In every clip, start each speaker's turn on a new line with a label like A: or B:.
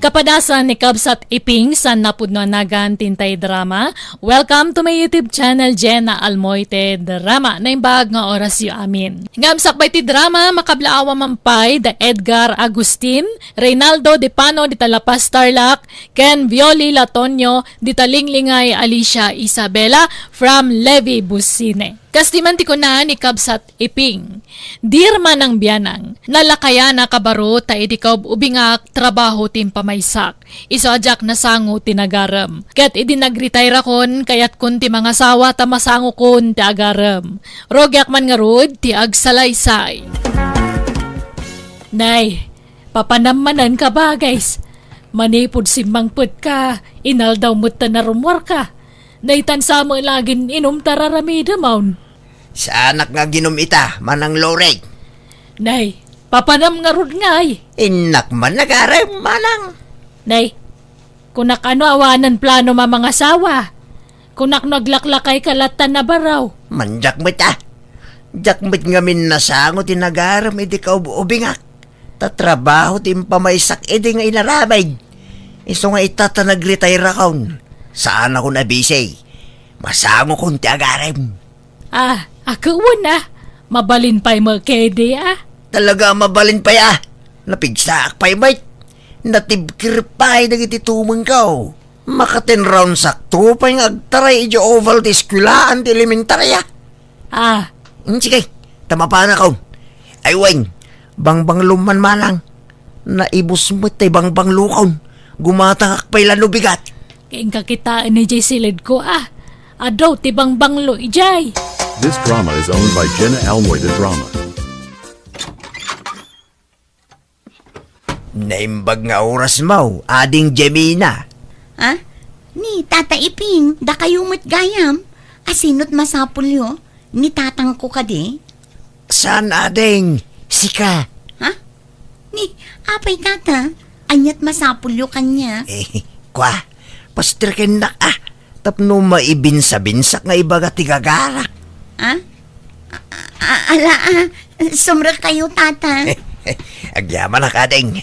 A: Kapadasan ni Kabsat Iping sa napudno nagan tintay drama. Welcome to my YouTube channel, Jenna Almoite Drama. Naimbag nga oras yu amin. Ngamsak bay ti drama, makablaawa mampay, da Edgar Agustin, Reynaldo De Pano, di Talapas Tarlac, Ken Violi Latonio, di Talinglingay Alicia Isabela, from Levi Busine. Kastiman ti ko na ni Kabsat Iping. Dirma ng biyanang, nalakaya na kabaro ta idikaw ubingak trabaho tim pamaysak. Isoajak na sango tinagaram. Ket idi nag-retire kon kayat kun ti mga sawa ta masango kon ti agaram. Rogyak man nga rod ti agsalaysay. Nay, papanamanan ka ba guys? Manipod simbangput ka, inal daw mo't na rumwar ka. Naitan sa mo lagin inom tararamida maun.
B: Sa anak nga ginom ita, manang loreg.
A: Nay, papanam nga rod ngay.
B: Inak man nagarem, manang.
A: Nay, kunak ano awanan plano mga sawa. Kunak naglaklakay kalatan na baraw.
B: Manjak mo ita. Jak nga min nasango tinagarem, edi ka ubingak. Tatrabaho tim pamaysak, edi nga inaramay. Iso nga itata nag-retire akaon. Saan ako nabisay? Masango kong tiagarem.
A: Ako na. Mabalin pa'y magkede
B: Talaga mabalin pa ya. Napigsaak pa'y mate. Natibkir pa'y nagititumang ka. Makaten round sakto pa'y agtaray idyo oval ti skwilaan ti elementary Sige, tama pa na ka. Ay weng, bangbang luman manang. Naibos mo tay bangbang lukaw. Gumatangak pa'y lanubigat.
A: Kaing kakitaan ni Jay Silid ko Adaw ti bangbang lo ijay.
C: This drama is owned by Jenna Almoite Drama.
B: Naimbag nga oras mo, ading Jemina.
D: Ni Tata Iping, da kayo mo't gayam. Asinot masapulyo, ni tatang ko ka di.
B: Saan ading? Sika.
D: Ni, apay tata, anyat masapulyo kanya.
B: Kwa, pastirken na tapno maibinsa-binsak nga ibaga tigagarak.
D: Sumra kayo tata.
B: Agyaman na kading.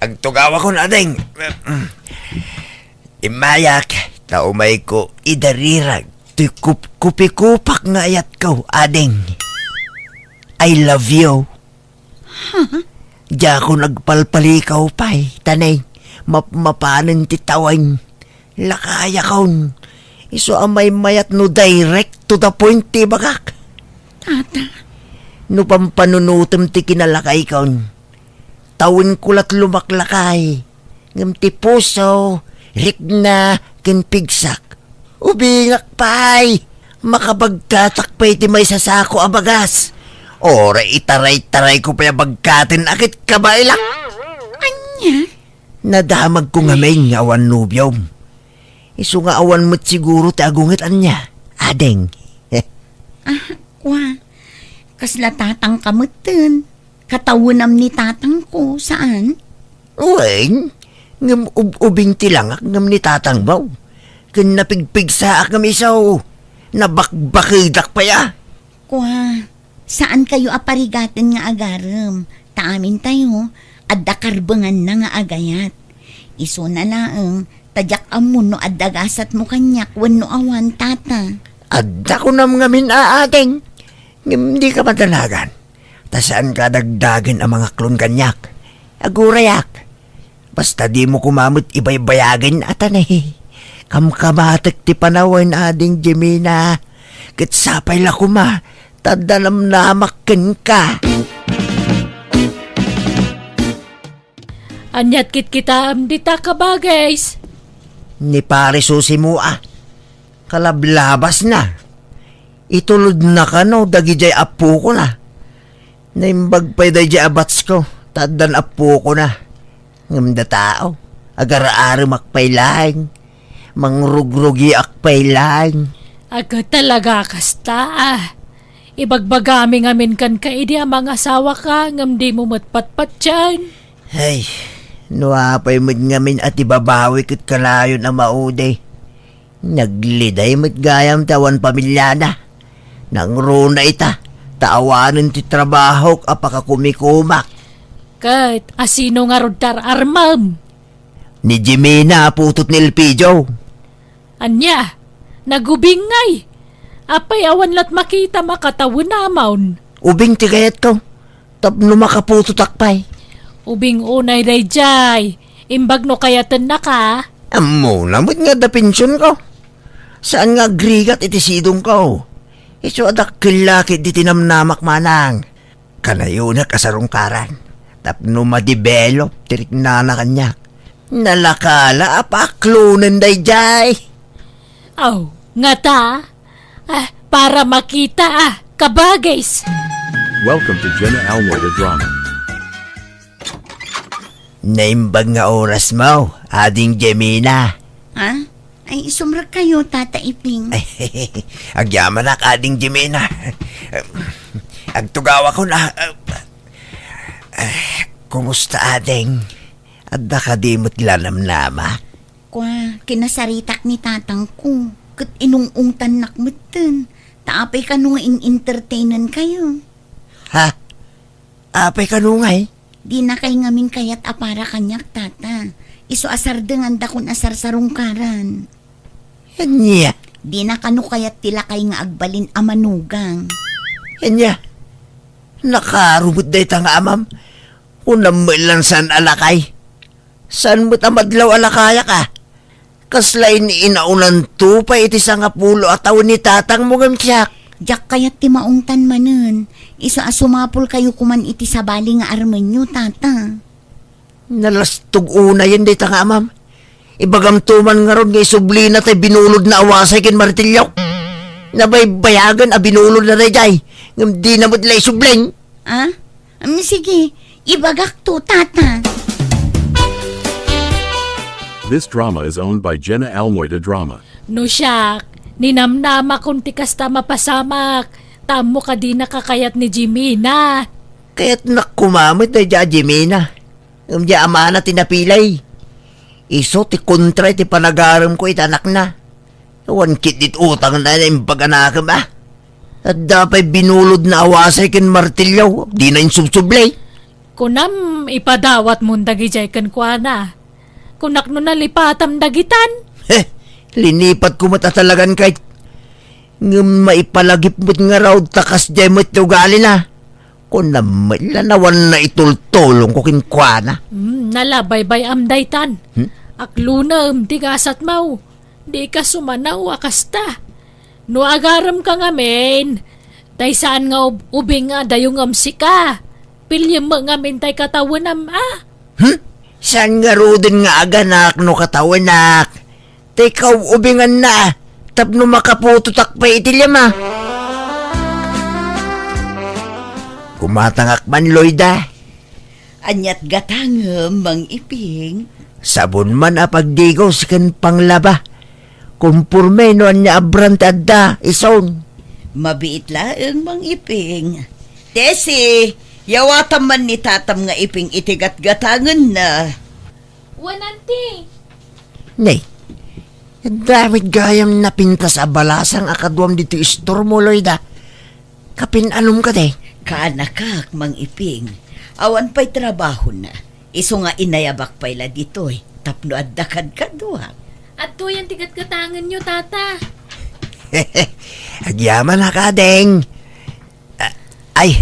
B: Agtugawa ko na ading. Imayak, taumay ko idarirag. Tuy kupikupak nga ayat ko, ading. I love you. Diya ko nagpalpalikaw pa'y, tanay. Mapanan titawang. Lakaya kaun. Iso amay mayat no direct to the point ti bagak.
D: Tata.
B: No pampanunutem ti kinalakay kaun. Tawin kulat lumaklakay. Ngam ti puso, rikna, kinpigsak. Ubingak pay. Makabagtatakpay ti may sasako abagas. Ora itaray-taray ko pa bagkatin akit kabailak.
D: Anya?
B: Nadamag ko nga may awan nubyom. Isu nga awan mo't siguro ti agungit anya. Adeng.
D: Kwa. Kasla tatang kamutin. Katawunam ni tatang ko. Saan?
B: Uweng. Ngam ubing tilangak ngam ni tatang baw. Kan napigpig sa akam isaw. Nabakbakidak pa ya.
D: Kwa. Saan kayo aparigatin nga agaram? Taamin tayo. Adda karbangan na nga agayat. Iso na laang. Tadyak amun no adagasat mo kanyak wano awan tata.
B: Adda ko nam ngamin aadeng. Hindi ka matalagan. Tasaan ka dagdagan ang mga klon kanyak. Agurayak. Basta di mo kumamot ibay-bayagan atanay. Kamkamatak ti panawan ading Jemina. Kitsapay la kuma. Tadanam namakin ka.
A: Anyat kit kita amdita ka ba guys?
B: Ni pare susi mo kalablabas na. Itulod na ka no, dagi jay apo ko na. Naimbag pa'y day jay abats ko, tadan apo ko na. Ngamda tao, agar-ari makpailang, mangrugrugi akpailang.
A: Aga talaga kasta Ibagbagami ngamin kan kaidi ang mga asawa ka, ngamdi mo matpatpat dyan.
B: Ay, nuapay mo't ngamin at ibabawi kit kalayon ang mauday. Nagliday mo't gayam tawan pamilya na. Nang runa ita, taawanan ti trabaho apaka kumikumak.
A: Kat, asino nga rodtar armam?
B: Ni Jimena putot ni Elpidio.
A: Anya, nagubingay. Apay awan lat makita makatawin namon.
B: Ubing tigayat ko. Tapno makaputot akpay.
A: Ubing unay dayjay. Imbag no kayatan na ka.
B: Amo, namot nga da pensyon ko. Saan nga agrigat iti sidong ko? Iso adak kilakit di tinamnamak manang. Kanayo na kasarungkaran. Tapno ma-develop, tirik na kanyak. Nalakala apaklunan dayjay.
A: Aw, nga ta. Para makita kabagays.
C: Welcome to Jenna Almoy the Drama.
B: Naimbag nga oras mo, ading Jemina.
D: Ha? Ay, sumrag kayo, Tata Iping.
B: Agyaman na ading Jemina. Agtugawa ko na. Kumusta ading? Adda ka di mo't lanamnama.
D: Kwa, kinasaritak ni tatang ko. Kat inungungtan nakmutan. Taapay ka nung in-entertainan kayo.
B: Ha? Apay kanungay?
D: Di na kay ngamin kayat apara kanyak, tata. Iso asar dengan dakon asar sarungkaran.
B: Yan niya.
D: Di na kanu kayat tila kay nga agbalin amanugang.
B: Yan niya. Nakarubot day ta nga amam. Unam mo ilan saan alakay. Saan mo tamadlaw alakaya ka? Kaslay ni inaunan tupay iti sa nga pulo at taon ni tatang mo gamsiyak.
D: Jak kayat ti maungtan manen. Iso asumapol kayo kuman iti sabali nga armenyo, tata.
B: Nalastog una yan day ta nga amam. Ibagam tuman nga ron nga isublina tay binulod na awasay kin martilyo. Nabaybayagan a binulod na rejay. Ngam di na mo't lay subling.
D: Ah? Sige, ibagak to, tata.
C: This drama is owned by Jenna Almoy the Drama.
A: No siyak, ninamnama kung tikas ta mapasamak. Tamo ka di nakakayat ni Jimina.
B: Kaya't nakumamit na dya Jimena. Ngam dya amana tinapilay. Iso ti kontra ti panagaram ko itanak na. Wan kit dit utang na yung paganakam ah. At dapay binulod na awasay kin martilyo. Di na yung subsublay.
A: Kunam ipadawat mong dagijay kan kwa na. Kunak no nalipatam dagitan.
B: Linipat ko matatalagan kahit ngam maipalagip mo't nga raw takas jay mo't ugali na. Kung naman na itultulong ko kinkwana.
A: Nalabaybay amdaytan. Aklunam tigasat mau. Di ka sumanaw akasta. No agaram ka ngamin. Tay saan nga ubing nga dayong amsika. Pilyam mo ngamin tay katawanam
B: Saan nga rodin nga aganak no katawanak? Tekaw ubingan na. Tapno makapututak pa itilyam ah. Kumatangak man Loyda.
D: Anyat gatangem, Mang Iping.
B: Sabon man a pagdigaw sa kan panglaba. Kumpurme no anya abrantadda ison.
D: Mabiit laeng, Mang Iping. Tesi, yawatan man ni tatam nga Iping itigat-gatangan na.
A: Wananti.
B: Nay, damit gayam napintas a balasang akadwam dito istor mo Loyda. Kapinanong ka de.
D: Kaanakak, Mang Iping. Awan pa'y trabaho na. Iso nga inayabak pa'y la dito'y. Tapno at dakad ka duha.
A: At to yan tigat-gatangan nyo, tata.
B: Agyaman na ka, deng. Ay,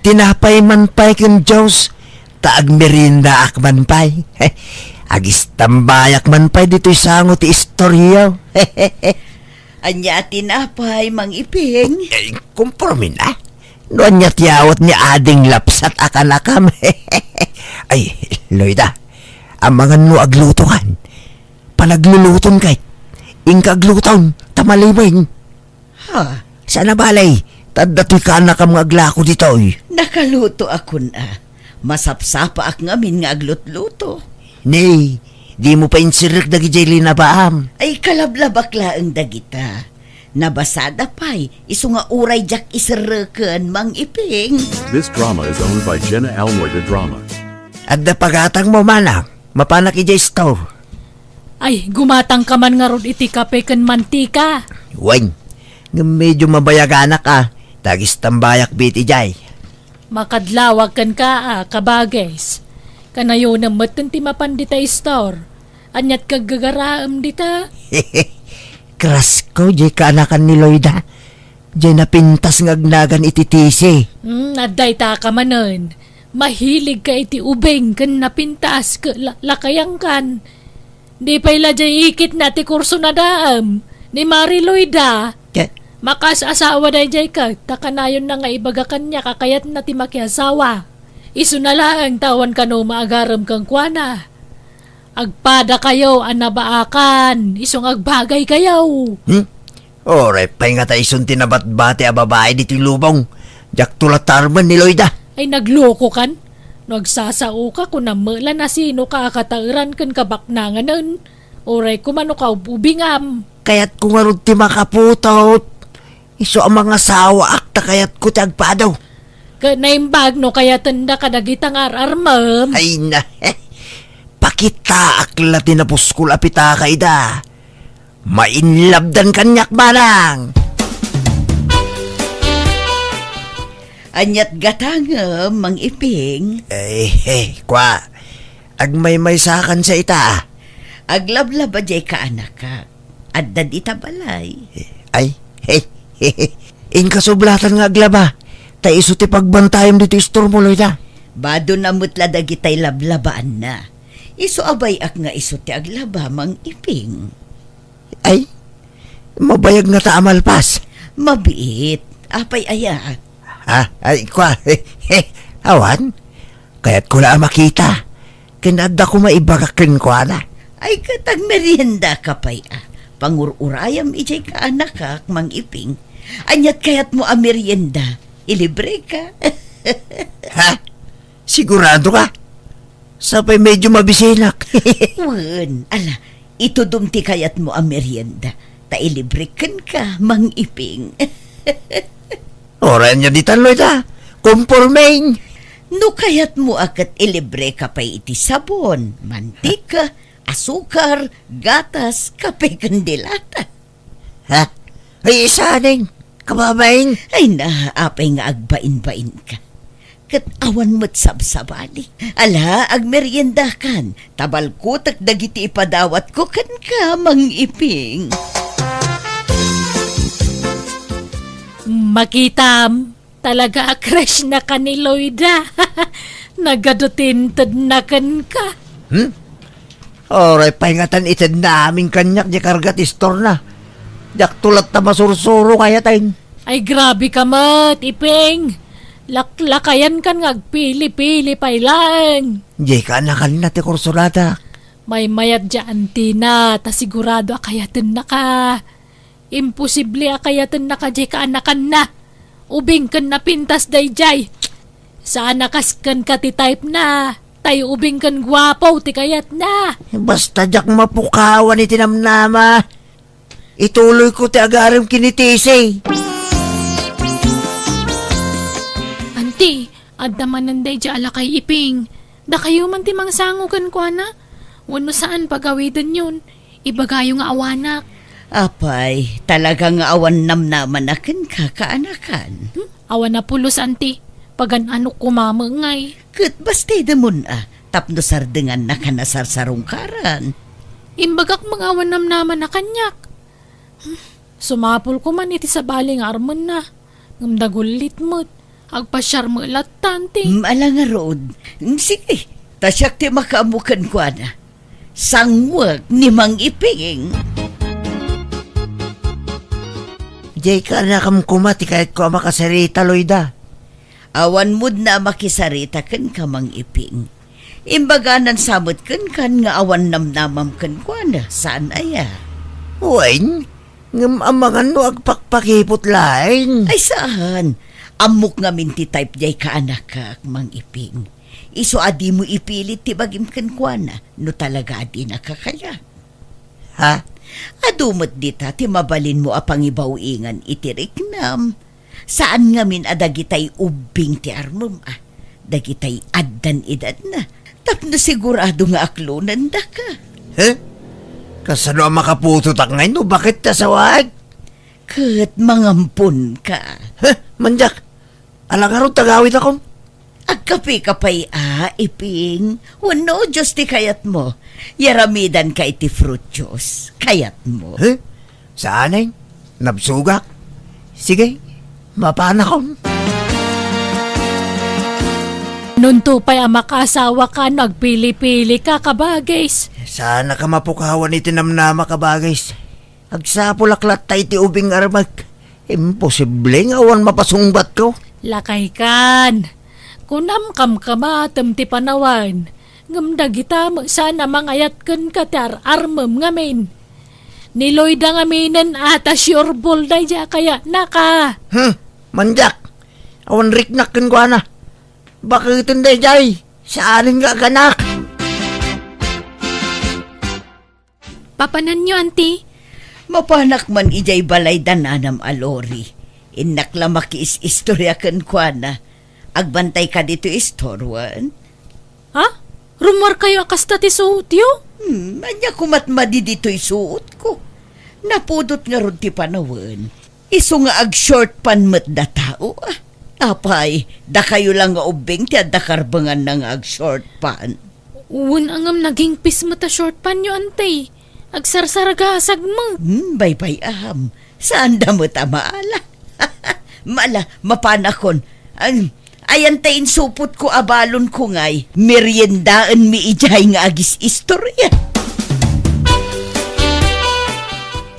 B: tinapay man pa'y kin Diyos. Taag merinda ak man pa'y. Agis tambayak man pa'y dito'y sango ti istorya.
D: Anya tinapay, Mang Iping.
B: Kumpormin ah. Noon niya tiyawat ni ading lapsat akanakam. Ay, Loyda, ang mga no aglutokan. Panagluluton kay. Ingkagluton, tamaliming.
D: Ha?
B: Sana balay, tadato'y ka na ka mga aglako dito.
D: Nakaluto ako na. Masapsapa ak ngamin nga aglutluto.
B: Nay, di mo pa insirik na gijay linabaam.
D: Ay kalablabak laeng dagita. Nabasada pa'y, iso nga uray jak isarakan, Mang Iping.
C: This drama is owned by Jenna Almoy the Drama.
B: At na pagatang mo manang, mapanak ijay store.
A: Ay, gumatang ka man nga rod iti kape kan mantika.
B: Wang, nga medyo mabayaganak ka, tagis tambayak biti jay.
A: Makadlawag kan ka kabagays. Kanayo na matan ti mapanditay store. Anyat kagagaraam dita.
B: Kras ko, jay kaanakan ni Lloyda. Jay napintas ngagnagan ititisi.
A: Aday ta ka manon. Mahilig ka iti ubeng kan napintas ka lakayang kan. Di pa ila jay ikit na ti kurso na daam. Ni Mari Lloyda. Makasasawa day jay ka, takanayon na nga ibagakan niya kakayat na ti makiasawa. Isu na lang tawan ka no maagaram kang kuana. Agpada kayo, anabaakan, isong agbagay kayo.
B: Oray, pa'y nga tayo isun tinabat-bate a babae dito lubong. Jak tulatarman ni Lloyda.
A: Ay nagloko kan? Nagsasao ka kung namala na sino ka akatairan kan kabaknanganan. Oray kumano ka ubingam.
B: Kaya't kung arod ti makaputot. Iso ang mga sawa akta kaya't ko ti agpadaw.
A: Kanaimbag no kaya tanda ka dagitang ararmam.
B: Ay na, pakita akla tinapuskul apita kayda. Mainlabdan kanyak manang.
D: Anyat gatangam, Mang Iping.
B: Kwa, agmay-may sakan sa ita.
D: Aglablaba jay ka anak ka. Adda dita balay.
B: Ay, inkasublatan nga aglaba. Ta iso ti pagbantayam dito istor mo, Lloyda.
D: Bado na mutla dagitay lablabaan na. Iso abay ak nga iso ti aglaba, Mang Iping.
B: Ay, mabayag na ta amalpas.
D: Mabiit. Apay aya.
B: Ay, kwa, awan. Kaya't ko na makita. Kinada ko maibagakin ko, ana.
D: Ay katag merienda ka pay Pangururayam ijay ka anak ka, Mang Iping. Anyat kayat mo a merienda. Ilibre ka.
B: Ha? Sigurado ka? Sapay medyo mabisinak.
D: Wan, ala, ito dumti kayat mo a merienda. Ta ilibre ka, Mang Iping.
B: Oran niya ditan, Lloyda. Kumpormain.
D: No kayat mo akat ilibre ka pay iti sabon, mantika, asukar, gatas, kape kandilata.
B: Ha? Ay, isaning. Kababain.
D: Ay na, apay nga agbain-bain ka. Kat awan mo't sabsabali. Ala, agmerienda kan. Tabal ko tak dagiti ipadawat ko kan ka, Mang Iping.
A: Makitam, talaga crush na ka ni Lloyda. Nagadutintad na kan ka.
B: Oray, paingatan itad na aming kanyak di kargat istor na. Jak tulat na masursuro kaya tayo.
A: Ay grabe ka mat, Iping. Laklakayan kan ngagpili-pili pa lang.
B: Di ka anakan na ti kursulata.
A: May mayat dyan, Tina, ta sigurado akayatan na ka. Imposible akayatan na ka, jay ka anakan na. Ubing kan na pintas dayjay. Sa anakas kan ka ti type na. Tayo ubing kan gwapo, ti kayat na.
B: Basta jak mapukawan iti namnama. Ituloy ko ti agarim kinitisi.
A: Anti, adda mananday dya ala kay Iping. Da kayo man ti mangsangugan ko na. Wano saan pagawidan yun. Ibagayo nga awanak.
D: Apay, talagang awan namnaman akin ka kaanakan.
A: Awan na pulos, anti. Pagan ano kumamangay.
D: Kat bastay damon tapno sardengan na kanasarsarungkaran.
A: Imbagak mga awan namnaman na kanyak. Sumapol ko man iti sa baling armon na. Ngamdagulit mo't. Agpasyar mo ilat, tanti.
D: Ala nga rood. Sige, tasyak ti makaamukan ko na. Sangwag ni Mang Iping.
B: Di ka nakam kumati kahit ko makasarita, Lloyda.
D: Awan mood na makisarita kan ka, Mang Iping. Imbaganan samot kan nga awan namnamam kan ko na. Saan aya?
B: Wain, ngamamangan no agpakpakipot lain.
D: Ay saan? Amok nga minti type jay ka anak ka, Mang Iping. Iso adi mo ipilit ti bagim kan ko na. No talaga adi na kakaya.
B: Ha?
D: Adumot dita ti mabalin mo apang ibawingan itirik nam. Saan nga min adagitay ubing ti armum Dagitay addan edad na. Tapno sigurado nga aklunan da ka.
B: Kasano ang makapututak ngayon no? Bakit tasawag?
D: Kat mangampun ka.
B: Manjak, alang araw tagawit ako.
D: Agkapi-kapay iping. Wano, Diyos ti kayat mo. Yaramidan ka iti fruit juice. Kayat mo.
B: Huh? Saanay? Nabsugak? Sige, mapanakon.
A: Nunto pa'y ang makasawa ka, nagpili-pili ka kabagays.
B: Sana ka mapukawan iti namnama ka bagay. Agsapulaklat tayo ti ubing armag. Imposible nga awan mapasungbat ko.
A: Lakay kan. Kunam kam kamatem ti panawan. Ngamda kita mo sana mangayat kan katar armem ngamin. Niloy da ngaminen ata sure day ja kaya naka.
B: Manjak. Awan riknak kan ko na. Bakit hindi jay? Saanin nga ganak?
A: Papanan nyo, auntie.
D: Mapanak man ijay balay dananam alori. Inakla makiis-istorya kan kwa na. Agbantay ka dito istorwan.
A: Ha? Rumor kayo akasta ti suutyo?
D: Anya kumatmadi dito isuot ko. Napudot nga ron ti panawan. Iso nga ag short pan met da tao Apay, da kayo lang nga ubing ti adda karbangan na nga ag short pan.
A: Uwan angam naging pismata short pan nyo, auntie. Agsarsaragasag mo.
D: Bay-bay aham. Saan da mo tamaala? Mala, mapanakon. Ayan tayin supot ko abalon ko ngay. Meriendaan mi ijay nga agis istorya.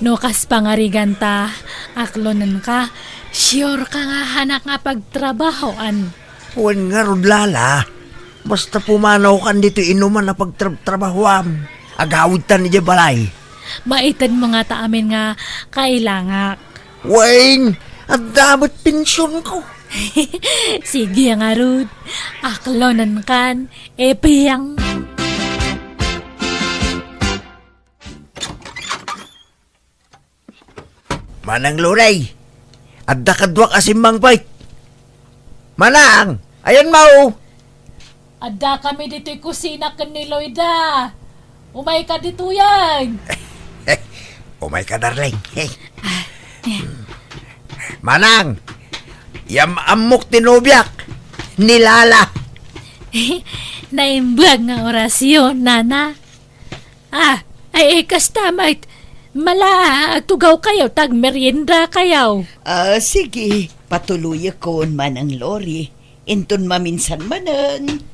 A: No kas pangariganta, aklonan ka, sure ka nga hanak nga pagtrabahoan.
B: Huwag nga rodlala. Basta pumanaw kan dito inuman na pagtrabahuam. Agawid tan niya balay.
A: Maitan mo nga ta amin nga kailangak.
B: Wayng, at dapat pensyon ko.
A: Sige nga Rud, aklonan kan, epiyang.
B: Manang Luray, adda kadwak asimbang pait. Manang, ayan mau.
A: Adda kami dito'y kusina kan ni Loida. Umay ka dito yan.
B: Umay ka darling. Manang, amok tinubyak. Nilala.
A: Naimbag nga orasyon, nana. Ay kastamait. Mala, tugaw kayo, tag merienda kayo.
D: Sige, patuloy ko man ang lori. Inton maminsan manan.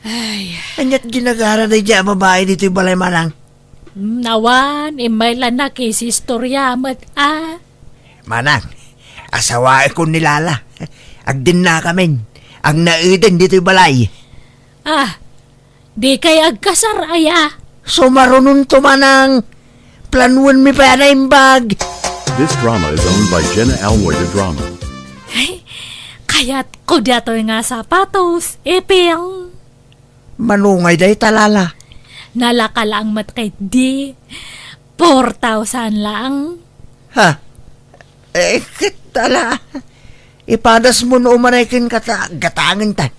A: Ay,
B: Anyat ginagara na dyan babae dito yung balay manang.
A: nawan, imay na kisi istorya mat
B: Manang, asawae ko nilala. Agdin na kami. Ang naiden dito yung balay.
A: Di kay agkasar aya.
B: So marunong to manang. Planuan mi pa na imbag.
C: This drama is owned by Jenna Almoida Drama.
A: Kaya't ko dato'y nga sapatos, ipiyang.
B: Manungay day talala.
A: Nalakala ang mat kay di. 4,000 lang.
B: Ha? Kitala. Ipadas mo no umanayin gatangan tan.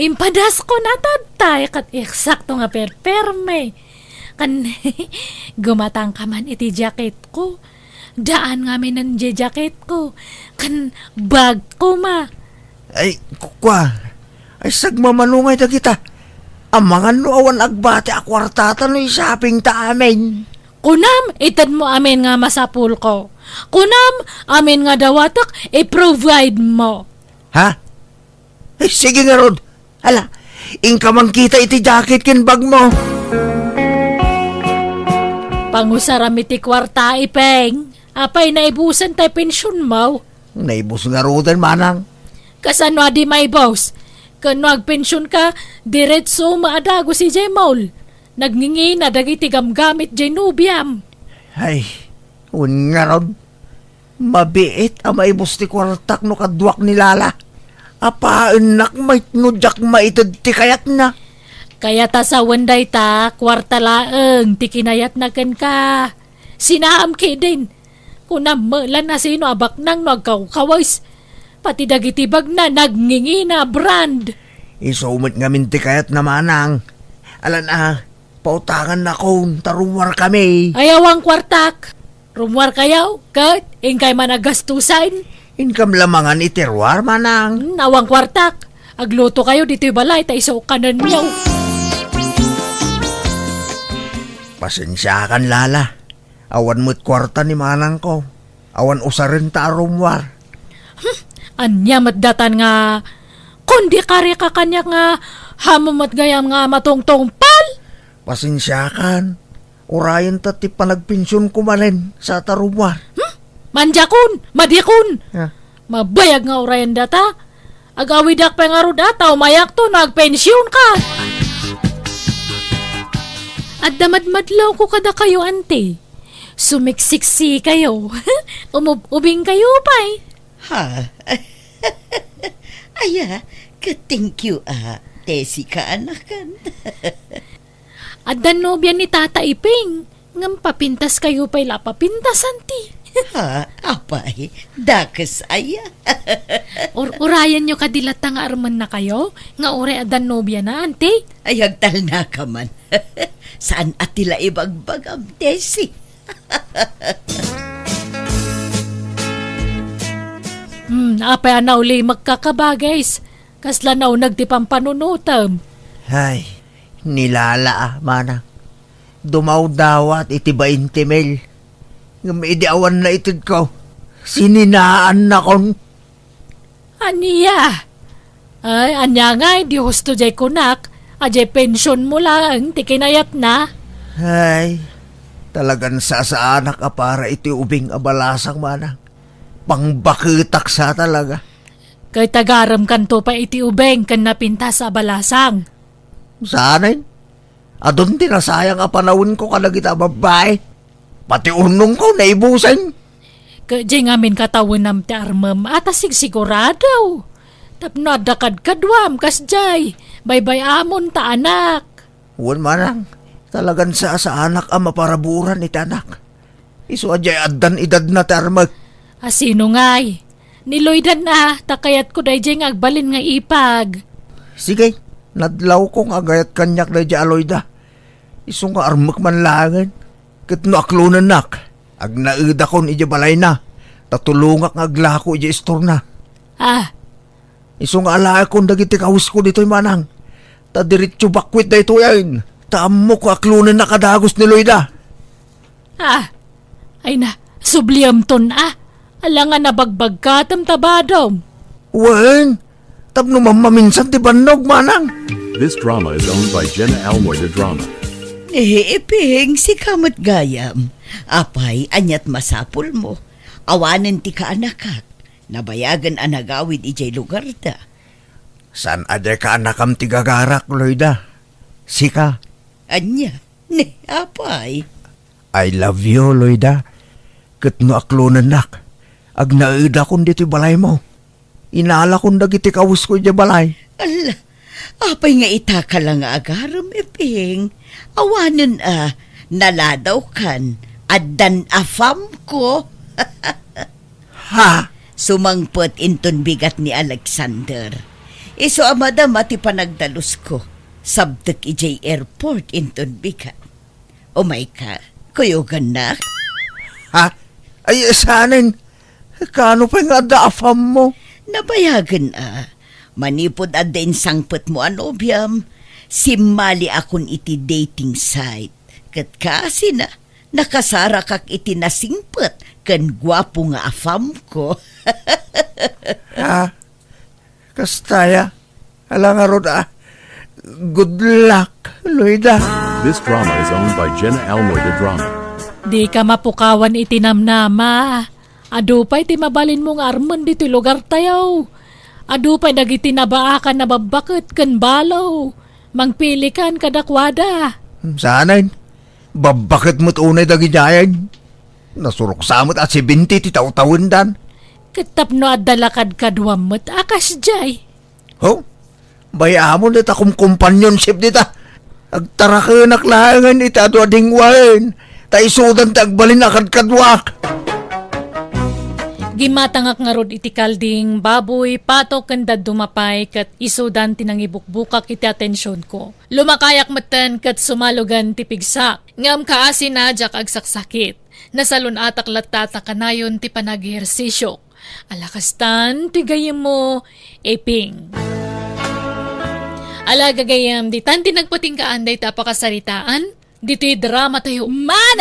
A: Impadas ko na tatay kat eksakto nga perperme. Kan gumatang ka man iti jacket ko. Daan nga ng jacket ko. Kan bag ko ma.
B: Ay, kukwa. Ay, sagmamanungay na kita. Ang mga nuawan agbate akwartata no shopping ta amin.
A: Kunam, itad mo amin nga masapul ko. Kunam, amin nga dawatak, i-provide mo.
B: Ha? Sige nga, Rod. Hala, ingka man kita iti jacket kin bag mo.
A: Pangusaram iti kwarta, ipeng. Apay naibusan tayo pensyon mo.
B: Naibos nga rodan, manang.
A: Kasano di may boss? Kano agpensyon ka, diretso maadago si Jemol. Nagningi na dagiti gamgamit Jenubiam.
B: Ay, un nga, Rod. Mabiit ang maibos ti kwartak no kadwak ni Lala. Apaan nak may tnudyak maitid ti kayat na.
A: Kaya ta sa wanday ta, kwarta laeng, ti kinayat na ken ka. Sinaam ki din. Kunam melan na sino abak nang nagkawkaways. Pati dagiti bag na nagngingi na brand.
B: Isumit nga minti kayat na manang. Alan pautangan na kong tarumar kami.
A: Ayawang kwartak. Rumwar kayaw, kat ingkay managastusan.
B: Income lamangan iterwar manang.
A: Nawang kwartak. Agluto kayo dito'y balay, ta iso kanan niyaw.
B: Pasensya kan lala. Awan mo't kwarta ni manang ko. Awan usarin ta arumwar.
A: Anya matdatan nga, kundi kari ka kanya nga, hamamat gayam nga matungtong pal.
B: Pasensya kan. Urayan ta ti panagpensyon ko manin sa tarumwar.
A: Manjakun, madikun.
B: Ha?
A: Mabayag nga orayan data. Agawidak pa nga ro data, umayak to, nagpensyon ka. At damadmadlaw ko kada kayo, ante. Sumiksiksi kayo. Umubing kayo, pay.
D: Ha? Aya, ka-thank you, Tesi ka anakan.
A: At danobyan ni Tata Iping. Ngam papintas kayo pay lapapintas, ante.
D: Ha? Apay, dakas aya.
A: Urayan nyo kadilata nga arman na kayo. Nga ure adan nobya na, ante.
D: Ayagtal na ka man. Saan atila ibagbagam, Tesi?
A: Apay anaw li magkakabagays. Kasla naw nagdipang panunutam.
B: Ay, nilala manang. Dumaw dawat iti 20 mil. Ngamidiawan na itid ko. Sininaan na kon.
A: Aniya? Ay, anya nga, di husto jay kunak. Ajay pensyon mo lang, ti kinayat na.
B: Ay, talagang sa anak para iti ubing abalasang manang. Pangbakitak sa talaga.
A: Kay tagaram kanto pa iti ubeng kan napinta sa balasang.
B: Saanin? Adon tinasayang panahon ko kalagita babae. Pati urnong ko naibusan.
A: Kaya ngamin katawin nam ti armam at sigurado. Tapno adakad kadwam kasjay. Baybay amon ta anak.
B: Huwag manang. Talagang sa anak ang maparaburan iti anak. Iso ajay addan edad na tarmag.
A: Asino ngay? Niloydan na, takayat ko dayjay nga agbalin nga ipag.
B: Sige, nadlaw kong agayat kanyak na dya aloyda. Iso nga armak man langan. Kat no aklunan nak. Ag naida kon ija balay na. Tatulungak nga aglako ija istor na.
A: Ah,
B: Iso nga alaya kong dagiti kaus ko dito'y manang. Ta diritso bakwit na ito yan. Taam mo ko aklunan na kadagos ni Loida.
A: ay na, subliam ton Alangan na bagbag ka tabadom.
B: Wen, tapno mamaminsan ti bannog manang.
C: This drama is owned by Jenna Almoy the Drama.
D: Iping, si kamot gayam. Apay, anyat masapul mo. Awanan ti ka anakak. Nabayagan anagawid ijay lugar da.
B: San aday ka anakam ti gagarak, Loida? Sika.
D: Anya, apay.
B: I love you, Loida. Kat no aklunan nak. Ag naida kong dito'y balay mo. Inala kong dagiti kawus ko dya balay.
D: Ala, apay nga itaka lang nga agaram, Iping. Awanan naladaw kan. Addan afam ko.
B: Ha?
D: Sumangpot inton bigat ni Alexander. Iso amadam ati panagdalus ko. Sabtek ijay airport inton bigat. O may ka, kuyogan na.
B: Ha? Ay, sanin. Kano pa nga daafam mo?
D: Nabayagan Manipod adin sangpot mo anobyam. Simali akon iti dating site. Kat kasi na, nakasara kak iti nasingpot. Kan gwapo nga afam ko.
B: Ha? Kastaya. Alang arod Good luck, Loida.
C: This drama is owned by Jenna Almoy the Drama.
A: Di ka mapukawan itinamnama. Adupay ti mabalin mong arman dito lugar tayaw. Adupay dagiti nabaakan na babakit kan balaw. Mangpilikan kadakwada.
B: Sanain. Babakit mo't unay dagidayan. Nasurok samot at 70 ti taw-tawin dan.
A: Katapno at dalakad kadwam mo't akas jay.
B: Ho? Bayamon ita kum companionship dita. Agtarakenak langan ita ado adingwain. Ta isudan ta agbalin akad kadwak.
A: Gimatangak nga rod iti kalding baboy patok kanda dumapay kat isudan tinang ibukbukak iti atensyon ko. Lumakayak matan kat sumalugan ti pigsak. Ngam kaasi na jak agsaksakit. Nasalun atak latata kanayon ti panag-ehersisyo. Alakastan, tigayam mo, eping. Ala gagayam, di tanti nagputing kaanday tapakasaritaan, dito'y drama tayo manang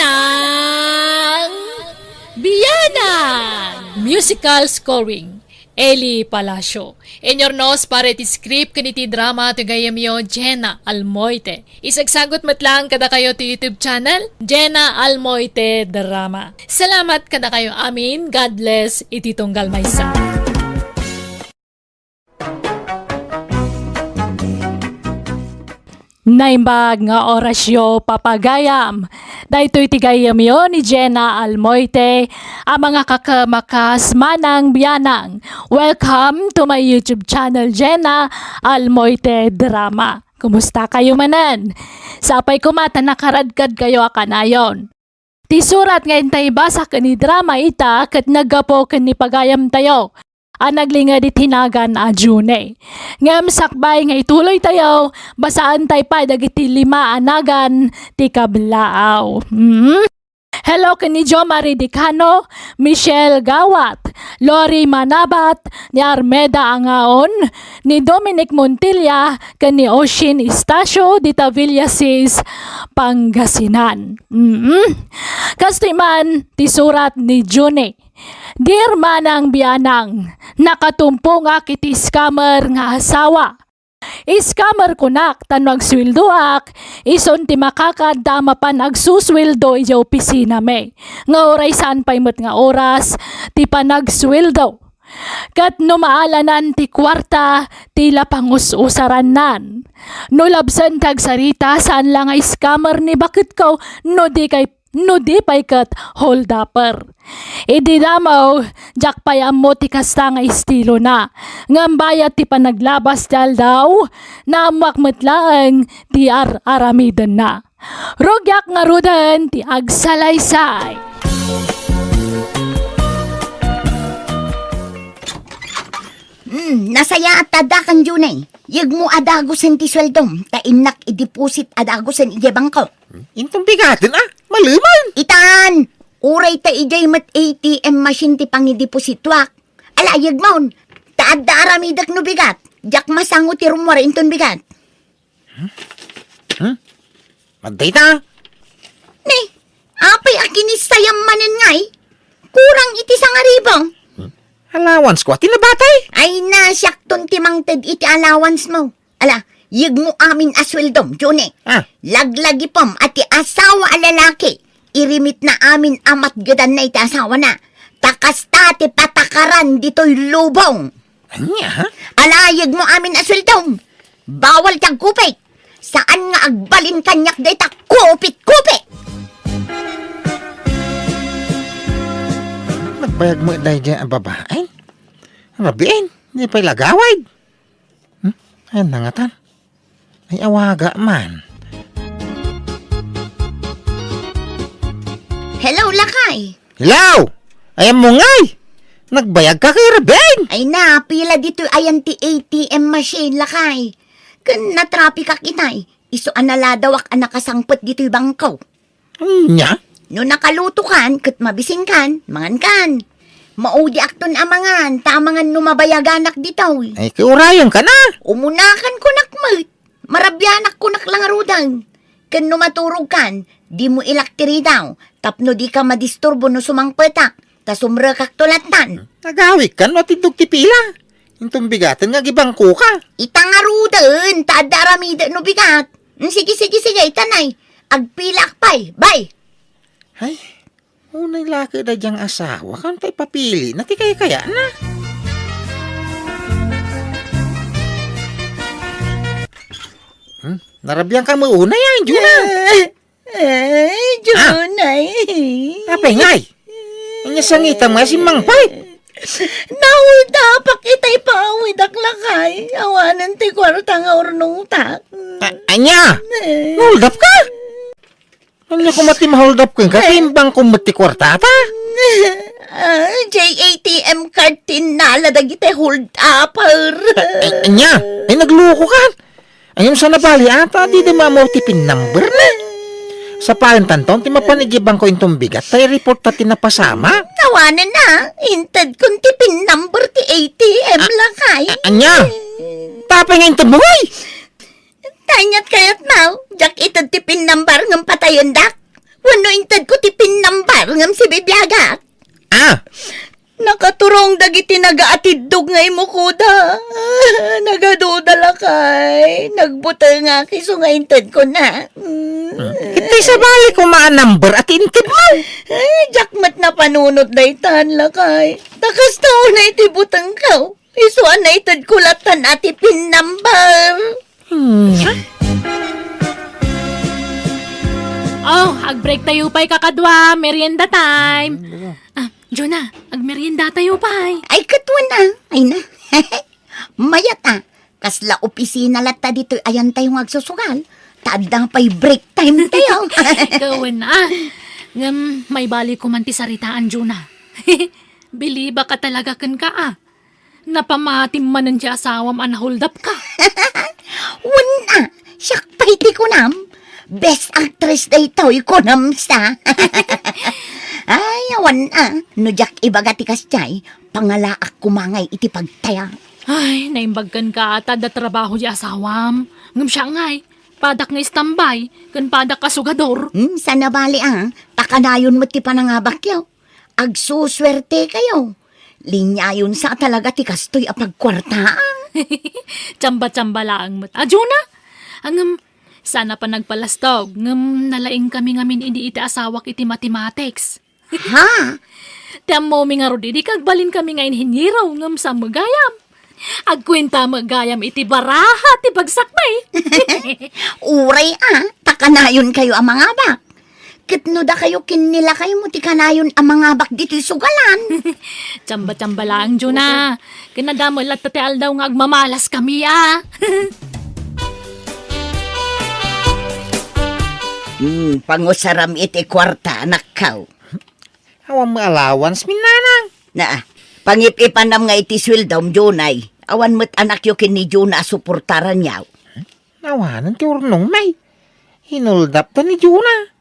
A: biyanang musical scoring. Eli Palacio. In your nose, para iti script kaniti drama to gayam yo, Jenna Almoite. Isagsagot matlang kada kayo to YouTube channel, Jenna Almoite Drama. Salamat kada kayo amin. God bless. Iti tunggal maysa. Naimbag nga orasyo papagayam. Daytoy tigayam yo ni Jenna Almoite, ang mga kakamakas manang biyanang. Welcome to my YouTube channel, Jenna Almoite Drama. Kumusta kayo manan? Sapay kumata nakaradkad kayo akanayon. Ti surat nga intay basa kani drama ita kat nagapo kani pagayam tayo. Naglinga di tinagan a June. Ngam sakbay nga ituloy tayo, basaan tayo pa dagiti 5 anagan ti kablaaw. Hello kani Jo Marie Dicano, Michelle Gawat, Lori Manabat, ni Armeda Angaon, ni Dominic Montilla, kani Ocean Estacio, di Tavillasis, Pangasinan. Kastiman, ti surat ni June. Dear manang biyanang, nakatumpo nga kiti scammer nga asawa. Scammer kunak tanwag swildoak, ison ti makakadama pa nagsuswildo iya opisina me. Nga oray saan pa'y mo't nga oras, ti pa nagswildo. Kat no maalanan ti kwarta, tila pangus-usaran nan. No labsan tagsarita saan lang ay scammer ni bakit ko, no di pa'y kat hold upper. Idi damaw, jak pa'y mo ti kasta nga estilo na. Ngambaya ti panaglabas dal daw, na makmatlaang ti aramidan na. Rogyak nga rudan ti agsalaysay.
D: Nasaya at tadakan Junay. Yag mo adagosan ti sweldom, ta inak i-deposit adagosan ije bangko.
E: Intong bigatin maluman.
D: Itan! Uray ta ijay mat ATM machine ti pangidepositwak. Alayag maun, taad da aramidak no bigat. Jak masango ti rumwara inton bigat.
E: Magday ta.
D: Ne, apay akinis sayam manen ngay. Kurang iti sangaribong.
E: Allowance ko, tinabatay.
D: Ay na, syakton ti mangted iti allowance mo. Ala, yag mo amin asweldom, Jone. Laglagi pom at ti asawa a lalaki. Irimit na amin amat gadan na iti asawa na. Takasta ti patakaran dito'y lubong.
E: Anya, ha?
D: Alayag mo amin asweldom. Bawal tiyang kupit. Saan nga agbalin kanyak dayta kupit-kupit.
E: Nagbayag mo dahil dyan ang babae. Rabiin, hindi pa'y lagawad. Ayun na nga tan. Ay awaga man.
D: Hello, Lakay.
E: Hello! Ayan mo ngay! Nagbayag ka kay Rabiin!
D: Ay na, pila dito ayan ti ATM machine, Lakay. Kan natrapi kak inay. Iso analadawak ang nakasangpot dito'y bangko.
E: Anya?
D: No nakaluto kan, kat mabising kan, mangan kan. Maudi akton amangan, tamangan numabayaganak dito.
E: Ay kiurayan ka na!
D: Umunakan ko nakmat. Marabyanak ko naklangarudang. Kan numaturog kan, di mo ilaktiri daw. Tapno di ka madisturbo no sumangpetak. Ta sumra kak tulatan.
E: Nagawik ka no tindog ti pila. Intong bigatin nga gibangko ka.
D: Itangarudan, tadaramida no bigat. Sige, itanay. Agpilak pa'y, bye.
E: Ay, unay laki na diyang asawa kan pa'y papili na ti kaya na. Narabyan ka mo una yan, Juna.
D: Junay.
E: Apay ngay. Anya sangita mo si Mang Pait.
D: Nahuldapak itay paawid aklakay. Awanan ti kwarta nga ornong tak.
E: Anya, hold up ka. Anya ko mati ma-hold up ko yung katimbang ko mati kwartata.
D: JATM card tinala dagiti hold upper.
E: Anya, ay nagluko ka. Ayun sa nabali ata, di di mamawti pin number na. Sa payon tanton, ti mapanigibang ko intong bigat, tayo report pati napasama.
D: Tawanan na, inted kung ti pin number ti ATM lang kay.
E: Anya? Tapay nga intong buhay!
D: Tanyat kayat mau, jak ited ti pin number ngam patayon dak. Wano inted ko ti pin number ngam si bibiyagat.
E: Ah,
D: Nakaturong dagiti nagaatidog ngay mo kuda. Nagaduda la kay. Nagbuta nga kiso nga inted ko na.
E: itay sa bali ko number at intid mo.
D: Ay, jakmat na panunot na itan la kay. Takas tao na itibutang kaw. Isuan na itad kulatan ati pin number.
A: Oh, ag-break tayo pa'y kakadwa. Merienda time. Jonah, ag-merienda tayo pa'y.
D: Ay, katwan na. Ay na. Mayat ah. Kasla opisina lata dito ayan tayong agsusugal. Tadang pa'y break time tayo.
A: Gawin na. May bali ko man ti saritaan, Jonah. Biliba ka talaga kan ka Napamatim man ang asawam an hold up ka.
D: Wala. Siyak pa'y ti ko nam. Best actress na ito, ikonam sa. Ay, awan no jak ibaga ti kasyay, pangalaak kumangay iti pagtaya.
A: Ay, naimbagkan ka ata da trabaho di asawam. Ngam siya ngay, padak nga istambay, kan padak ka sugador.
D: Sana bali takanayon mo ti panangabak yaw. Agsuswerte kayo. Linyayon sa talaga ti kastoy apagkwartaan.
A: Tsamba-tsamba lang mo. Jonah, sana pa nagpalastog. Nalaing kami ngamin hindi iti asawak iti mathematics.
D: Ha?
A: Tiam mo mi nga rodi, di kagbalin kami nga inhinyero ngam sa magayam. Agkwenta magayam iti baraha, ti bagsakbay.
D: Uray takanayon kayo ang mga bak. Kitno da kayo kinila kayo mo ti kanayon ang mga bak dito sugalan.
A: Tsamba-tsamba lang, Jonah. Kinadamo lat tati aldaw nga agmamalas kami,
D: Pangusaram iti kwarta anak kaw.
E: Awan mo allowance, minanang.
D: Na, pangipipanam nga iti swildom, Junay. Awan mo't anak yo kini Juna suportaran yaw.
E: Nawanan ti urnong may. Hinuldap ta ni Juna.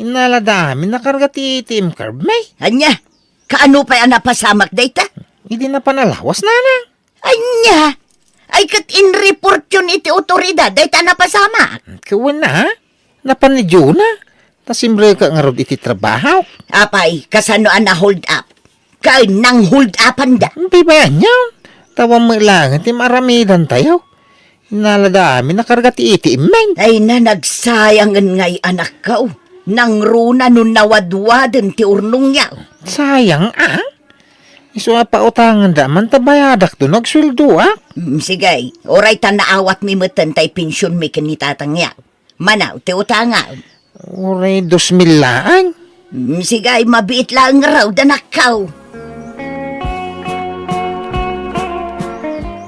E: Inaladami nakarga ti ATM card may.
D: Anya, kaano pa yan napasamak dayta?
E: Hindi na panalawas, nanang.
D: Anya, ay kat in-report yun iti otoridad, dayta napasamak.
E: Kawan na, ha? Napan ni Juna. Tasimbre ka nga rod iti trabaho.
D: Apay, kasano na hold up? Kay nang hold upan da.
E: Hindi ba yan yun? Tawang mo lang, ti maramidan tayo. Inaladami nakarga ti ATM may.
D: Ay na nagsayangan ngay anak ka. Nang runa nun nawadwadan ti urnong yaw.
E: Sayang, Iso pa utangan da man tabayadak to nagsweldo,
D: Sige, oray ta naawat mi matan tay pensyon mi kanitatang yaw. Manaw, ti utangaw.
E: Uray 2,000 laan.
D: Sige, mabiit lang raw danak kaw.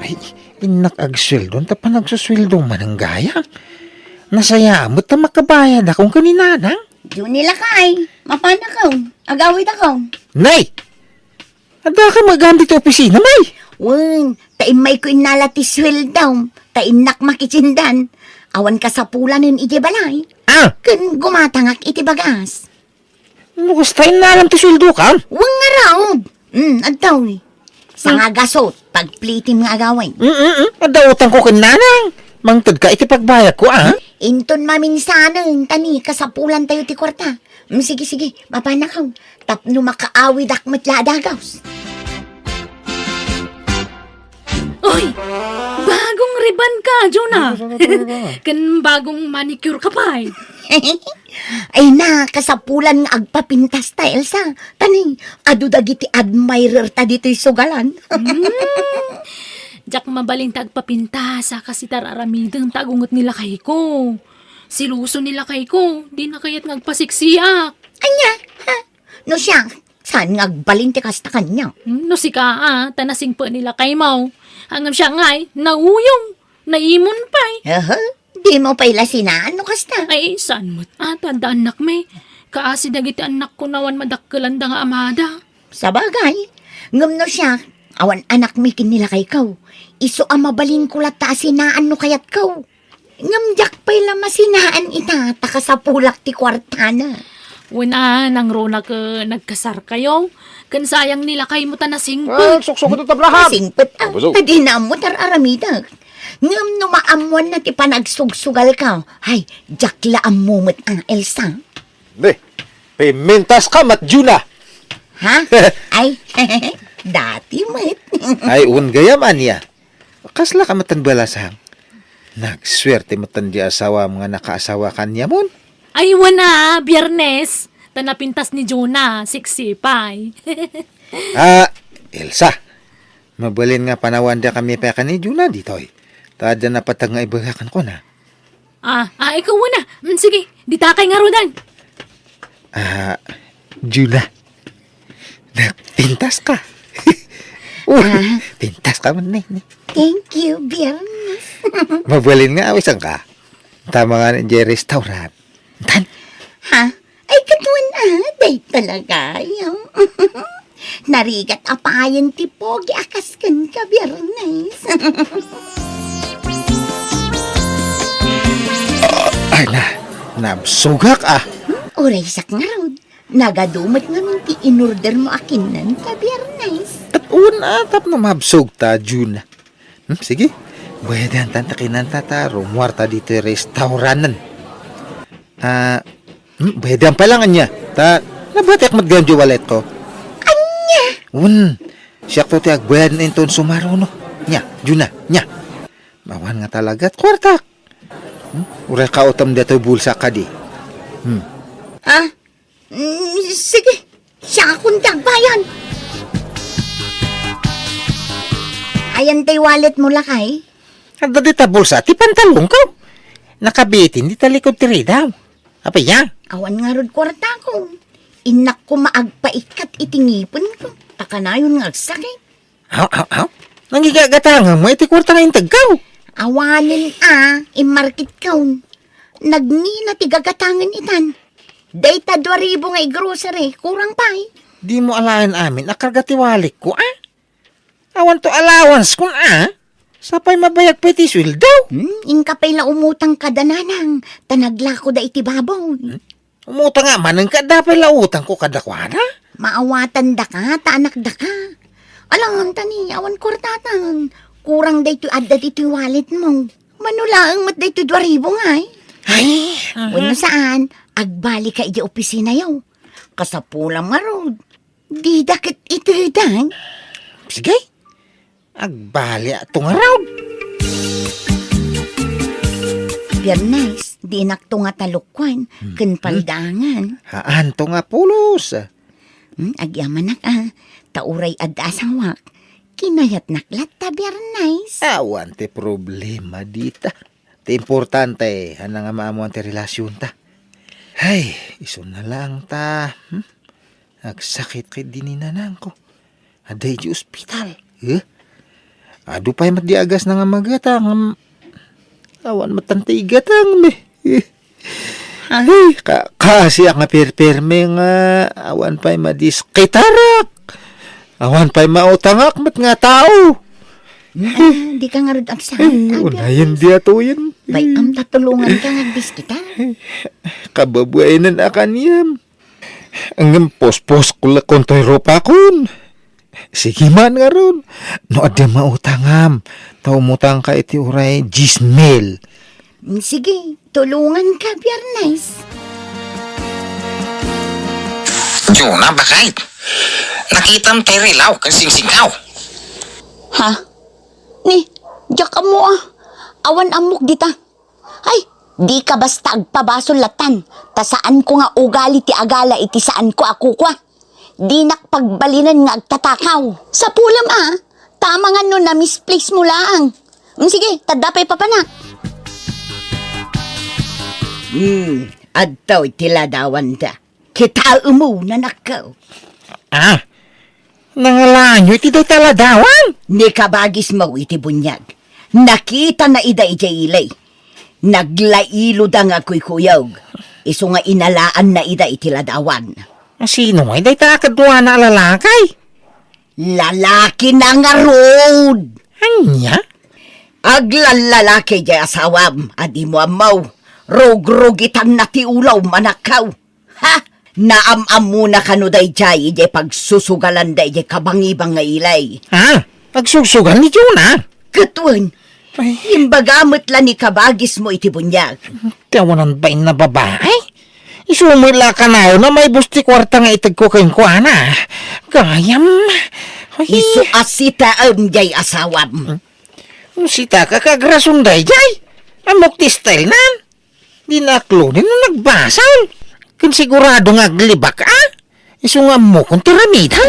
E: Ay, inak agsweldo, ta pa nagsusweldo man ang gaya. Nasaya mo ta makabayad akong kaninanang.
D: Yun nila kay, mapana kaw, agawid akaw.
E: Nay! Ada ka magamit sa opisina, may!
D: Wen, taimay ko inalati sweldaw, tainak makitsindan. Awan ka sa pulanin iti balay. Kun gumatangak iti bagas.
E: Lukas tayo na alam ti sweldo ka?
D: Wang nga raw. Adtaw eh. Sa nga gasot, pagplitim nga agawin.
E: Ada utang ko kinanang. Mangtad ka iti pagbayad ko,
D: Inton maminsanang, tani, kasapulan tayo ti kwarta. Sige, sige, mapana kaw. Tapno makaawid akmat ladagaws.
A: Uy! Bagong riban ka, Jonah. Kan bagong manicure ka pa
D: Ay na, kasapulan nga agpapintas ta, Elsa. Tani, adu dagiti admirer ta dito'y sugalan.
A: Jak mabaling tagpapinta sa kasi tararamidang tagungot nila kay ko. Siluso nila kay ko, di na kaya't ngagpasiksiak.
D: Anya, ha? No siya, saan ngagbalin ti kasta kanya?
A: No si ka tanasing pa nila kay Mau. Hanggang siya nga'y, nauyong, naimon pa'y.
D: Di mo pa ilasinaan, no kasta?
A: Ay, saan mo't tanda anak may. Kaasi dagiti anak ko nawan madakkelan da nga amada.
D: Sa bagay, ngam no siya, awan anak mi nila kay kaw. Iso ang mabalin ko lata asinaan no kayat kaw. Ngamjak pa'y lamasinaan ita, taka sa pulak ti kwartana.
A: Una, nang rona ka nagkasar kayo. Kan sayang nila kay mo ta na
E: Ah,
A: singpot.
E: suksok ito tablahan.
D: Singpet ang tadi na mo tar aramidag. Ngam numaamuan na ti panagsugsugal ka. Hay, jakla ang mumot ang Elsa.
E: Be, pimentas ka mat Juna.
D: Ha? Ay, dati met.
E: Ay, un gayaman niya. Kasla ka matan balasang. Nagswerte matan di asawa mga nakaasawa kanya mon.
A: Ay, wana, biyernes. Tanapintas ni Jonah, siksipay.
E: Elsa. Mabalin nga panawan dia kami pa ni Juna ditoy. Tada na patag nga ibagakan ko na.
A: Ikaw muna. Sige, di takay nga rodan.
E: Juna. Nagpintas ka. Pintas ka man ni.
D: Thank you, Biyernes.
E: Mabalin nga awisan ka. Tama nga ng restaurant. Tan.
D: Ha? Ay, katuan day talaga. Yung. Narigat apayan ti Pogi akaskan ka, Biyernes.
E: Ay na, nabsugak
D: Uray sak nga raw. Nagadumat nga nung ti in-order mo akinan ka, Biyernes.
E: At tap na mabsug ta, Juna. Sige, buhadan tantakinan ta rumuarta dito yung restaurantan. Buhadan pa lang niya. Nabatik magdan yung wallet ko.
D: Anya?
E: Siyak to tiag buhadan na inton sumaro, no? Nya, Juna, nya. Mawan nga talaga at kwartak. Uray ka utam dito bulsa ka di.
D: Ha? Sige, siya akong dagbayan. Ayan tay wallet mo lakay.
E: Ada di ta bulsa, ti pantalong ko. Nakabitin, di talikod tiri daw. Apa yan?
D: Awan nga rod kwarta ko. Inak ko maagpaikat itingipon ko. Taka na yun nga sakit.
E: Aw. Nangigagatanga mo, iti kwarta nga yung tagkaw.
D: Awanin imarket kaun. Nagni na tigagatangan itan. Dayta 2,000 nga grocery, kurang pa
E: Di mo alayan amin, akargatiwalik ko, Awan to allowance kung, Sapay mabayag pa iti sweldo.
D: Inka pa'y la umutang kadananang. Tanagla ko da iti babaw.
E: Umutang nga man, ang kadapay lautang ko kadakwana.
D: Maawatan da ka, taanak da ka. Alangan tani, awan kortatan. Kurang da ito adda iti wallet mo. Manulaang mat da ito 2,000 nga
E: Ay,
D: Wala saan, agbali ka iti opisina yaw. Kasapulang nga rod. Di dakit ito dan.
E: sige. Agbali atong araw.
D: Biyernes, di nakto nga talukwan, kanpaldangan.
E: Haan to nga pulos.
D: Agyaman nak tauray adda asawak. Kinayat naklat ta Biyernes.
E: Awan te problema dita. Te importante, nga maamuan te relasyon ta. Ay, iso na lang ta. Nagsakit kay dininanang ko. Aday di ospital. Ado pa'y madiagas na nga magatang. Awan matantay gatang me. Ay, kasi nga perperme nga. Awan pa'y madiskitarak. Awan pa'y mautangak mat nga tao.
D: Di ka nga rod agsahan.
E: Unayan di ato yan.
D: Bay tatulungan ka nga biskita.
E: Kababuenan akan yan. Ang pospos ko la kontoy ropa kun. Sige man nga ron. No adya mautangam. Taumutang ka iti uray gismel.
D: Sige, tulungan ka Biyernes.
F: Juna, bakit? Nakita mo tayo rilaw kan sing-singaw.
D: Ha? Ni, diyak ka mo Awan amok dita. Ay, di ka basta agpabasol latan. Ta saan ko nga ugali ti agala iti saan ko ako kwa. Di nakpagbalinan nga agtatakaw. Sa pulam tama nga no na misplace mo lang. Sige, tadapay papanak. Adtaw tiladawan da. Kita mo na nakaw.
E: Nangalanyo iti day taladawan.
D: Ni kabagis mo iti bunyag. Nakita na ida ilay. Naglailo da nga kuy kuyog. Iso nga inalaan na ida iti ladawan.
E: Sino ay day takadwa na lalakay?
D: Lalaki na nga road.
E: Anya?
D: Aglan lalaki jay asawam, adi mo amaw. Rog-rogitan na ti ulaw manakaw. Ha? Naam-am muna kanuday jay, jay pagsusugalan day jay kabangibang nga ilay.
E: Ha? Pagsusugan ni Jonah?
D: Katun, imbagamot la ni kabagis mo iti bunyag.
E: Tiyawanan ba na babae? Isumila ka na yun na may busti kwarta nga itag ko kayong kuana. Gayam. Ay,
D: Isu asita jay asawam.
E: sita ka kagrasunday jay. Amok ti style nan. Di naklunin nung nagbasal. Kan sigurado nga glibak ka. Isu nga mo kung tiramida.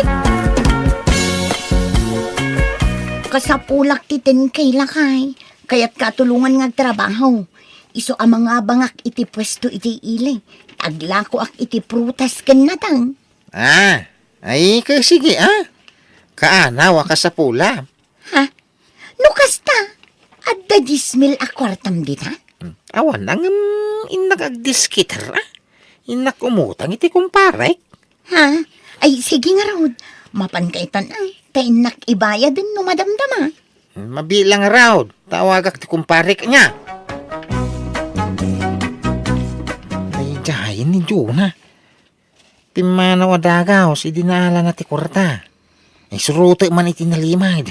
D: Kasapulak titin kay lakay, kaya't katulungan nga trabaho. Iso ang mga bangak iti pwesto iti ile. Aglako ak iti prutas ken natang.
E: Ay sige Kaanawa ka sa pula.
D: Ha? No kasta, adda dismil akwartam dita?
E: Awan nang inagagdiskitar Inak umutang iti kumparek.
D: Ha? Ay sige nga raw. Mapankaitan ay, tainak ibaya din no madamdama.
E: Mabilang raw. Tawagak ti kumparek niya. Ay, jayin ni Jonah. Timanaw adagaw, si dinala na ti kurta. Ay, suruto man iti nalimad.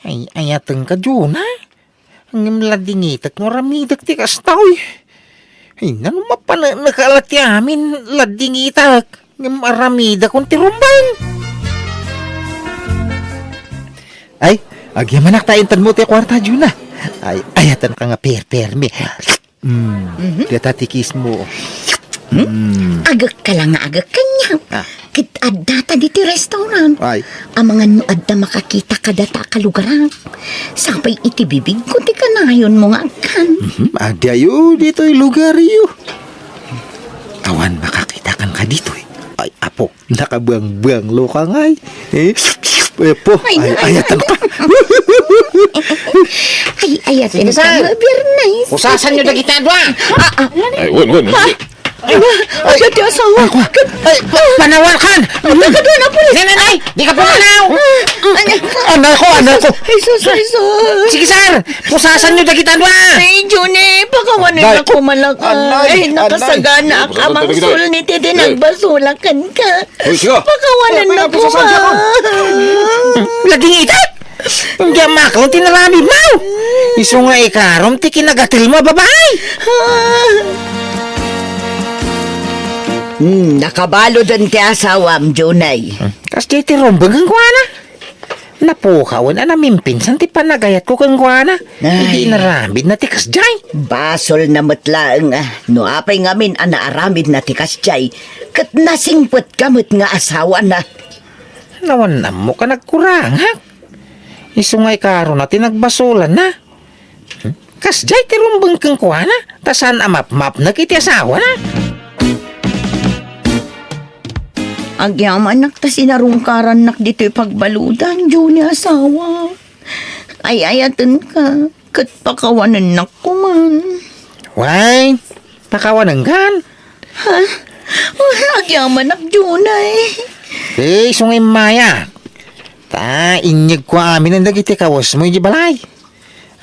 E: Ay, ayateng ka, Jonah. Ang imladingitak mo ramidak ti kastaw. Ay, nano mapanakalat yamin ladingitak. Ng aramida kong tirumbang. Ay, agyamanak tayo tan mo ti kwarta, Jonah. Ay, ayatan ka nga permi. Katatikis mo.
D: Agak ka lang nga agak kanya. Kit adda ta diti restaurant.
E: Ay.
D: Ang mga no adda makakita ka data ka lugaran. Sapay iti bibig ko ti kanayon mo nga agkan.
E: Ada yu, dito'y lugar yu. Tawan makakita kang ka dito'y. Ay, apo, nakabuang-buang lo ka ngay. Po, ayatan ka.
D: Ayatin ka nga, Bernays.
E: Usasan nyo na kita doon.
C: Ay, wait.
D: Ay, di asawa.
E: Ay, panawakan!
D: Doon na pulis.
E: Nanay, di ka pumanaw! Anak ko!
D: Ay, sus.
E: Sige, sir! Usasan nyo na kita doon!
D: Ay, Juni, pakawanin ako malakay. Nakasagana ka mang sulniti din nagbasulakan ka. Pakawanan na ko ha.
E: Laging itat! Hindi ang makong tinarami mo! Iso nga ikarom, ti kinagatil mo, babae!
D: Nakabalo doon ti asawam, Junay.
E: Kas di ti rombang kang kuwana. Napukawan na namin pinsan ti panagayat ko kang kuwana. Hindi naramid na ti kasjay.
D: Basol na matlaang no apay ngamin anaaramid na ti kasjay. Kat nasingpot kamot nga asawa na.
E: Nawanam mo ka nagkurang, ha? Iso nga ikaron na tinagbasulan na. Kasjay ti rombang kang kuwana. Tasan amap-map na kiti asawa na.
D: Agyaman nak ta sinarungkaran nak dito'y pagbaludan, Juni asawa. Ay ayatan ka, kat pakawanan nak ko man.
E: Why? Pakawanan gan.
D: Ha? Agyaman nak, Junay.
E: Iso nga maya. Ta, inyag ko amin ang dagiti kawas mo yung balay.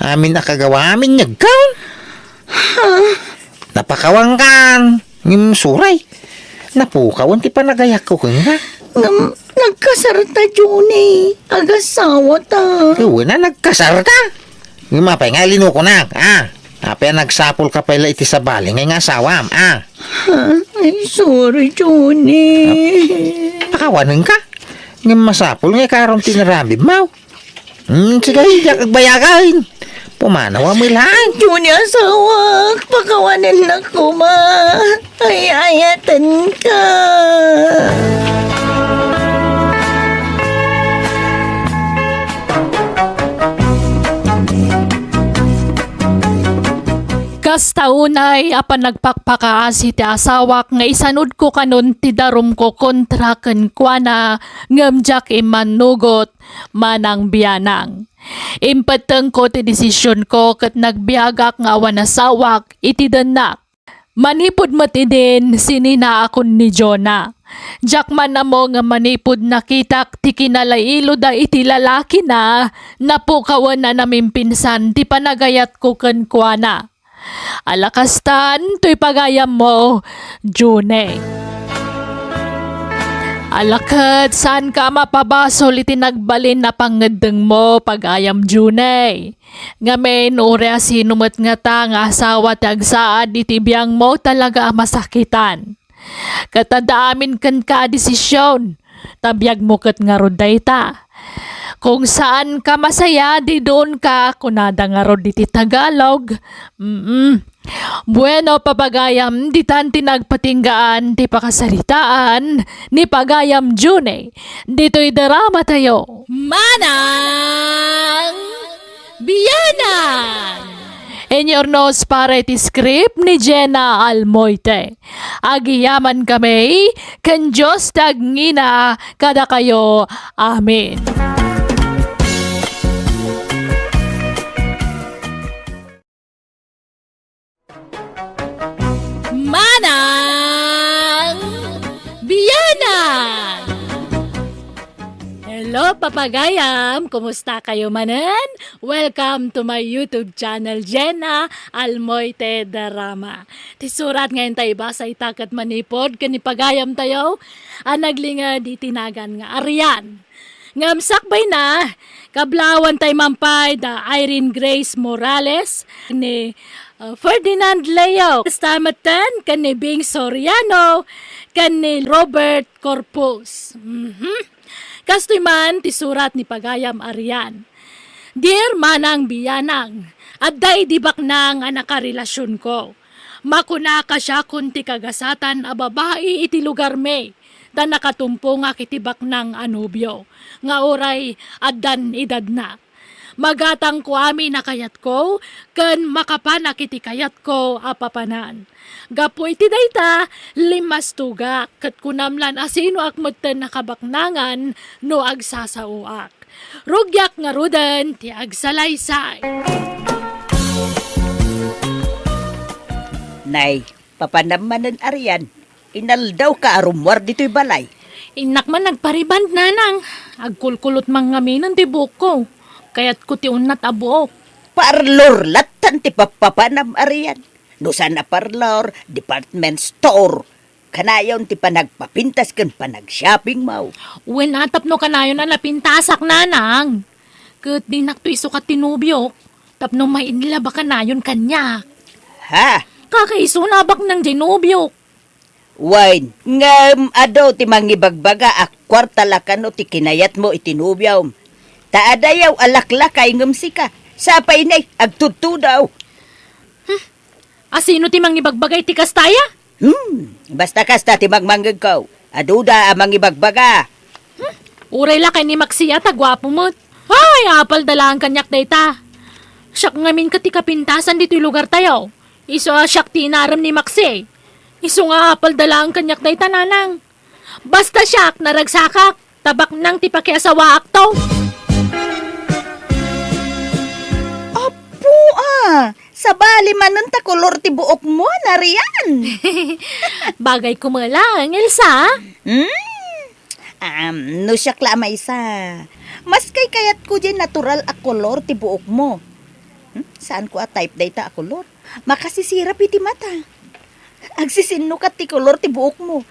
E: Amin nakagawa amin nyagaw. Napakawang kan. Ngim suray. Napukawan ti panagayak ko nga.
D: Nagkasarta, Juni. Agasawa ta.
E: Uwi na nagkasar ka. Ngim apay nga lino ko na. Apay nagsapol ka pala iti sa bali ngay nga asawam.
D: Ay, sorry, Juni.
E: Pakawanan ka. Ngim masapol ngay karong tinarami mau. Sige, yak agbayagain. Pumanawa mo lang.
D: Juni asawa, pakawanan na ko ma. Ay, ayatan ka.
A: Kastaunay apan nagpakpakaas iti asawak nga isanod ko kanon ti darum ko kontra ken kuana ngamjak imanugot manang biyanang. Impateng ko ti desisyon ko ket nagbiagak nga awan asawak iti denak. Manipod mati din sinina akon ni Jonah. Jakman na mo nga manipod nakitak ti kinalailo da iti lalaki na napukawan na namin pinsan ti panagayat ko kenkwana. Alakastan to'y pagayam mo, June. Alakat, saan ka mapabasol iti nagbalin na pangedeng mo pagayam June? Ngamen ure asinumat nga ta nga asawa tagsaad iti biyang mo talaga masakitan. Katadaamin kan ka desisyon, tabiyag mo kat nga roday ta. Kung saan ka masaya, di doon ka, kunada nga rod iti Tagalog. Bueno, papagayam, di tan tinagpatinggaan, di pakasalitaan, ni pagayam June. Dito'y drama tayo. Manang Biyanan! In your nose para iti script ni Jenna Almoite. Agiyaman kami, kan Diyos tagngina, kada kayo. Amen. Manang Biyanan! Hello, papagayam! Kumusta kayo manan? Welcome to my YouTube channel, Jenna Almoite Drama. Tisurat ngayon tayo ba sa itakat manipod, kanipagayam tayo? Naglingad itinagan nga Arian. Ngamsakbay na, kablawan tayo mampay da Irene Grace Morales ni Ferdinand Leo. Kastamatan kan ni Bing Soriano, kan ni Robert Corpus. Kastoy man ti surat ni Pagayam Arian. Dear Manang Biyanang, adday dibak nang anakarelasyon ko. Makuna ka siya kunti kagasatan a babae iti lugar me. Da nakatumpo nga kitibak ng anubyo. Nga oray addan edad na. Magatang ko ami nakayat ko, ken makapanak iti kayat ko apapanan. Gapo iti dayta, limas tuga, ket kunamlan asino akmeten nakabaknangan no agsasauak. Rugyak nga rudan ti agsalaysay.
G: Nay, papanamanan Arian, inaldaw ka arumwar dito'y balay.
A: Inak man nagpariband nanang, agkulkulot mangaminan ti buko. Kaya't ko ti unat abuok.
G: Parlor latan ti papapanam Arian. No sana parlor, department store. Kanayon ti panagpapintas kan panag-shopping mau.
A: Wen atap no kanayon na napintasak nanang. Kat di nakto isukat tinubyo. Tapno may inilaba kanayon kanya.
G: Ha?
A: Kakaisunabak ng dinubyo.
G: Wine, ngam ado ti mangibagbaga kwarta lakano ti kinayat mo itinubyaw. Taadayaw alaklakay ngam sika. Sapay nay, agtutu daw.
A: Asino ti mangibagbagay ti kastaya?
G: Basta kasta ti magmanggag ko. Aduda amang ibagbaga.
A: Uray lakay ni Maxia tagwapo mo't. Ay, apal dalang kanyak dayta. Siyak ngamin ka ti kapintasan dito lugar tayo. Iso siyak ti inaram ni Maxi. Iso nga apal dalang kanyak dayta nanang. Basta siyak naragsakak. Tabak nang ti pakiasawa akto.
G: Sa bali manon ta kolor ti buok mo, Narian.
A: Bagay ko mo lang, Elsa.
G: No siya klamay sa. Mas kay kayat ko dyan natural a kolor ti buok mo. Saan ko a type data a kolor? Makasisirap iti mata. Agsisinno ka ti kolor ti buok mo.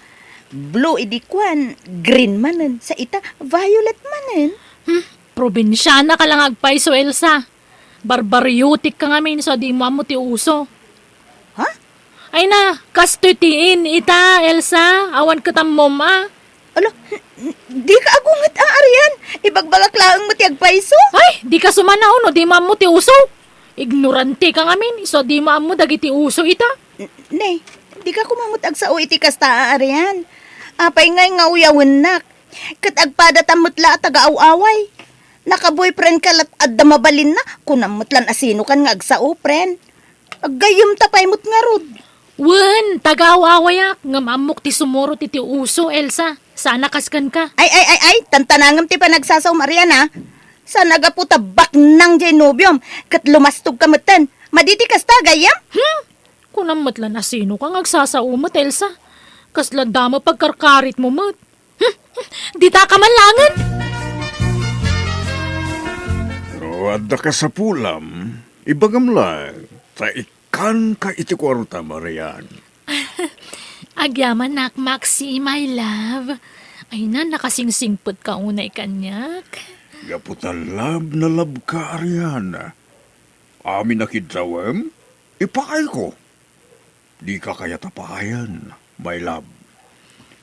G: Blue idikwan, green manen. Sa ita, violet manen.
A: Probinsyana ka lang agpaiso, Elsa. Barbaryotik ka nga min so di mo amo ti uso.
G: Ha?
A: Ay na, kastutiin ita, Elsa. Awan ka tam moma.
G: Alo, di ka agungat Arian. Ibagbalak lang mo ti agpaiso.
A: Ay, di ka sumanaw no, di mo amo ti uso. Ignorante ka nga min, so di mo amo dagiti uso ita.
G: Nay, di ka kumamot agsao iti kasta Arian. Apay ngay nga uyawin nak. Kat agpadatamutla at taga-awaway. Naka-boyfriend ka lat adda mabalin na, kunamutlan asino kan nga agsao, friend. Aggayom tapay mo't nga rod.
A: Wen, tagawawayak, ngam amok ti sumuro ti uso, Elsa. Sana kaskan ka.
G: Ay, tantanangam ti panagsasaw, Mariana. Sa nagaputa bak nang genobium, kat lumastog kamutan. Maditi kas tagayam?
A: Kunamot la na sino kang agsasaumot, Elsa. Kasla dama pagkarkarit mo, mat. Di ta ka manlangan.
H: O, adda ka sa pulam. Ibagam lang. Ikan ka iti kwarta, Marian.
A: Agyaman nak, Maxi, my love. Ay na, nakasingsingpot ka unay kanyak.
H: Gaputan lab na lab ka, Ariana. Amin na kidrawem, ipakay ko. Di ka kaya tapayan, my love.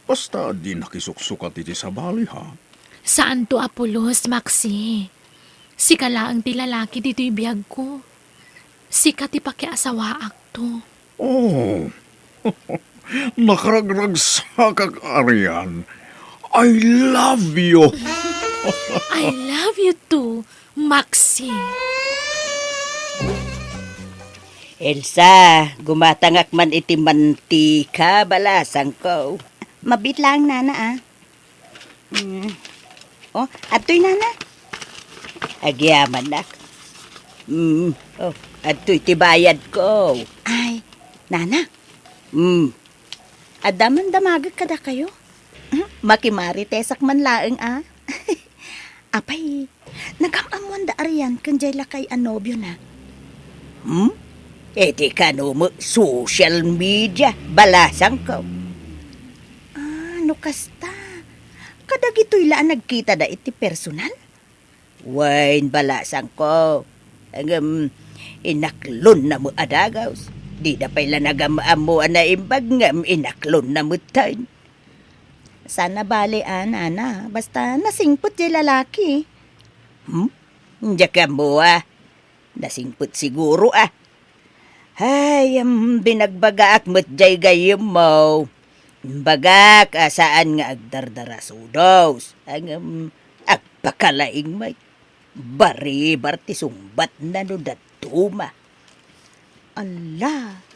H: Basta di nakisuksukat iti sa bali, ha?
A: Saan to, Apolos, Maxi? Si kala ang tilalaki dito ibiyag ko. Si kati pakiasawaak to.
H: Oh, nakaragrag sa kag, Arian. I love you.
A: I love you too, Maxi.
G: Elsa, gumatangak man iti mantika, balasang ko. Mabit lang, nana, ah. Oh, atoy, nana. Agyaman, nak. Oh, atoy, tibayad ko. Ay, nana. Adaman damagag kada kayo. Makimari tesak man laeng, ah. Apay, nagamamuan da ariyan kanjay lakay anobyo na. Edi ka no mo, social media, balasang ko. Ano kasta? Kadag ito'y laan nagkita da iti personal? Wain balasang ko. Ang inaklon na mo adagaws. Di na pala nagamamuan na imbag ngam inaklon na mo tayo. Sana bali, nana. Basta nasingpot di lalaki. Diya ka mo, Nasingpot siguro, Ay, binagbagaak mo't jay gayom mo. Bagak, saan nga agdardarasudos. Ang agpakalaing may bari-bar ti sumbat na no datuma. Ala,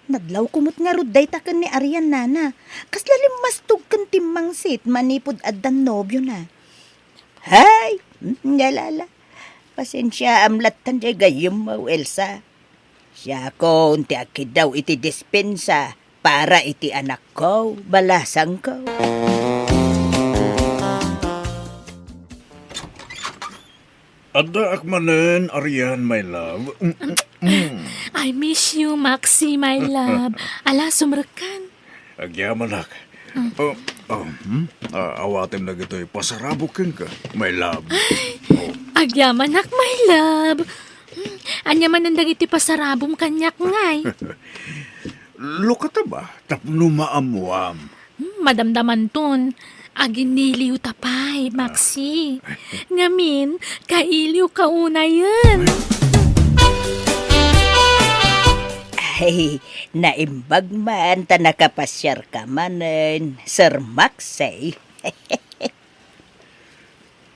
G: nadlaw kumot nga ruday takan ni Arian, nana. Kaslalim mastug kan timang sit, manipod adan nobyo na. Hay, ngalala. Pasensya amlatan jay gayom mo, Elsa. Siya ko, unti akid daw iti dispensa para iti anak ko, balasang ko.
H: Adda akmanen, Arian, my love.
A: I miss you, Maxi, my love. Ala, sumrekan.
H: Agyaman ak. Awatim na gito'y pasarabukin ka, my love.
A: Agyaman nak, my love. Anya man ang dagiti pasarabong kanyak ngay.
H: Lukata ba? Tapno maamuam.
A: Madamdaman ton. Aginiliw tapay, Maxi. Ngamin, kailiw kauna yan.
G: Ay, naimbag man, ta nakapasyar ka manen, Sir Maxey.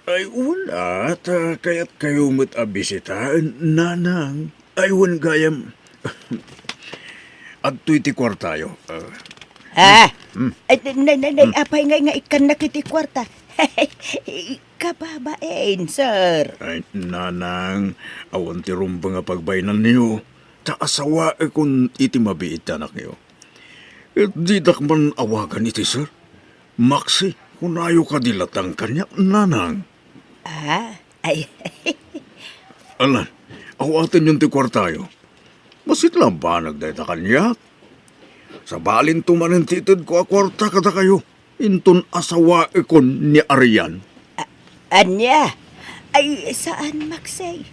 H: Ay wala, kaya't kayo mo't abisitaan, nanang. Ay wan gayam. At tu'y ti kwartayo.
G: Ay, apay nga ikan nakiti kwarta. Kababain, sir.
H: Ay, nanang, awan ti rumba nga pagbainan niyo. Ta asawa kung iti mabiit anak niyo. Et di man awagan iti, sir. Maxi, kung ayaw ka dilatang kanya, nanang.
G: Ay.
H: Alan, awatin yung ti kwartayo. Masit lang ba nagdayta kanya? Sa balin tumanin titid ko a kwarta kada kayo. Intun asawa ikon ni Arian.
G: Anya? Ay, saan, Maxey?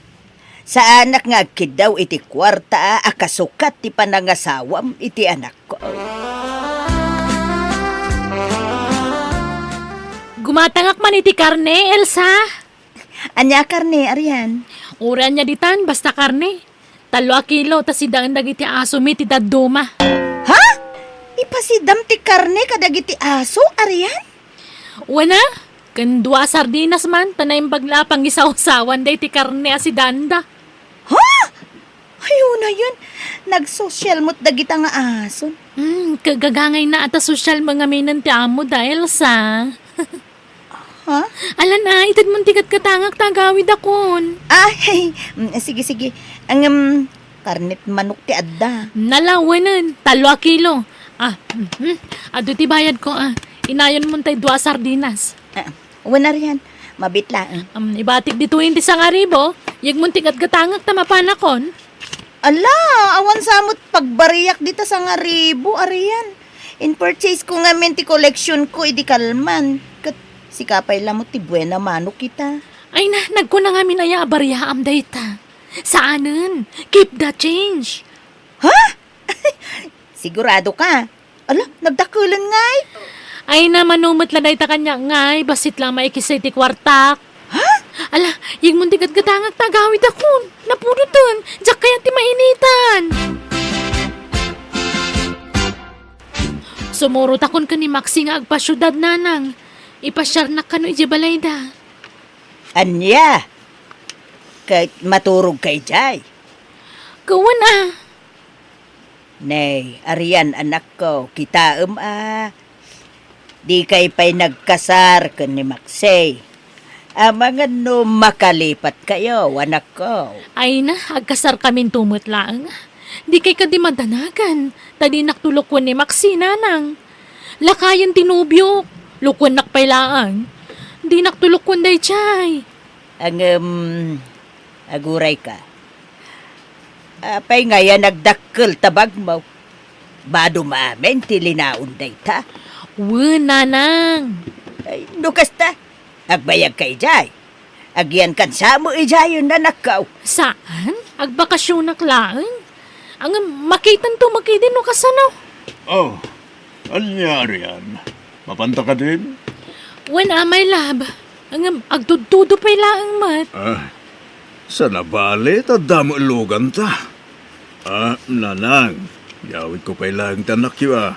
G: Sa anak nga kid daw iti kwarta, akasukat ti panangasawam iti anak ko.
A: Gumatangak man iti karne, Elsa.
G: Anya karne, Arian?
A: Uran niya ditan, basta karne. 3 kilo, tas sidang dagiti aso mi ti daduma.
G: Ha? Ipasidam ti karne kadagiti aso, Arian?
A: Wana, kan 2 sardinas man, tanay baglapang isaw-sawan day ti karne asidanda.
G: Ha? Ayun na yun. Nagsosyal mo't dagita nga aso.
A: Kagagangay na ata sosyal mga minan ti amo da, Elsa.
G: Ha?
A: Alan na, itad mong tikat katangak tagawid akon.
G: Ay, sige. Ang, karnit manok ti adda.
A: Nalawanan, 3 kilo. Ado ti bayad ko Inayon mo tay 2 sardinas.
G: Wala riyan, mabitla.
A: Ibatik di 20 sa ngaribo, yag muntik at gatangak ta mapanakon.
G: Ala, awan samot pagbariyak dito sa nga ribo, ariyan. In purchase ko nga men ti collection ko, idi kalman. Kat sikapay lamot ti buena manok kita.
A: Ay na, nagkuna nga minaya bariyaam dayta. Saanen? Keep the change.
G: Sigurado ka? Ala, nagdakulan nga eh.
A: Ay na, manumot la dayta kanya ngay, basit lang maikisay ti kwartak. Ala, yung muntik at gatangag tagawid akon. Napurutan, diyak kaya ti mainitan. Sumurot akon ka ni Maxi nga agpasyudad nanang. Ipasyar na kano ijabalayda.
G: Anya? Kahit maturog kay Jay.
A: Gawan
G: Nay, ariyan anak ko, kita Di kay pa'y nagkasar ka ni Maxey. Mga no makalipat kayo, anak ko.
A: Ay na, agkasar kamin tumot lang. Di kay ka di madanagan. Tadi naktulokwan ni Maxi nanang. Lakayan tinubyok. Lukwan nakpailaan. Di naktulokwan day chay.
G: Aguray ka. Apay ngayon nagdakkel tabag mo. Bado maamin tilinaon day ta.
A: Nanang.
G: Ay, nukas ta. Agbayag kay Jay. Agyan kan sa mo ijayon na nakaw.
A: Saan? Agbakasyon naklaan? Ang makitan to makidin no kasano?
H: Oh, anyari yan? Mapanta ka din?
A: My love. Ang agtududo pa ilaang mat.
H: Sa nabalit at damo ilugan ta. Nanang, yawit ko pa ilang tanak yun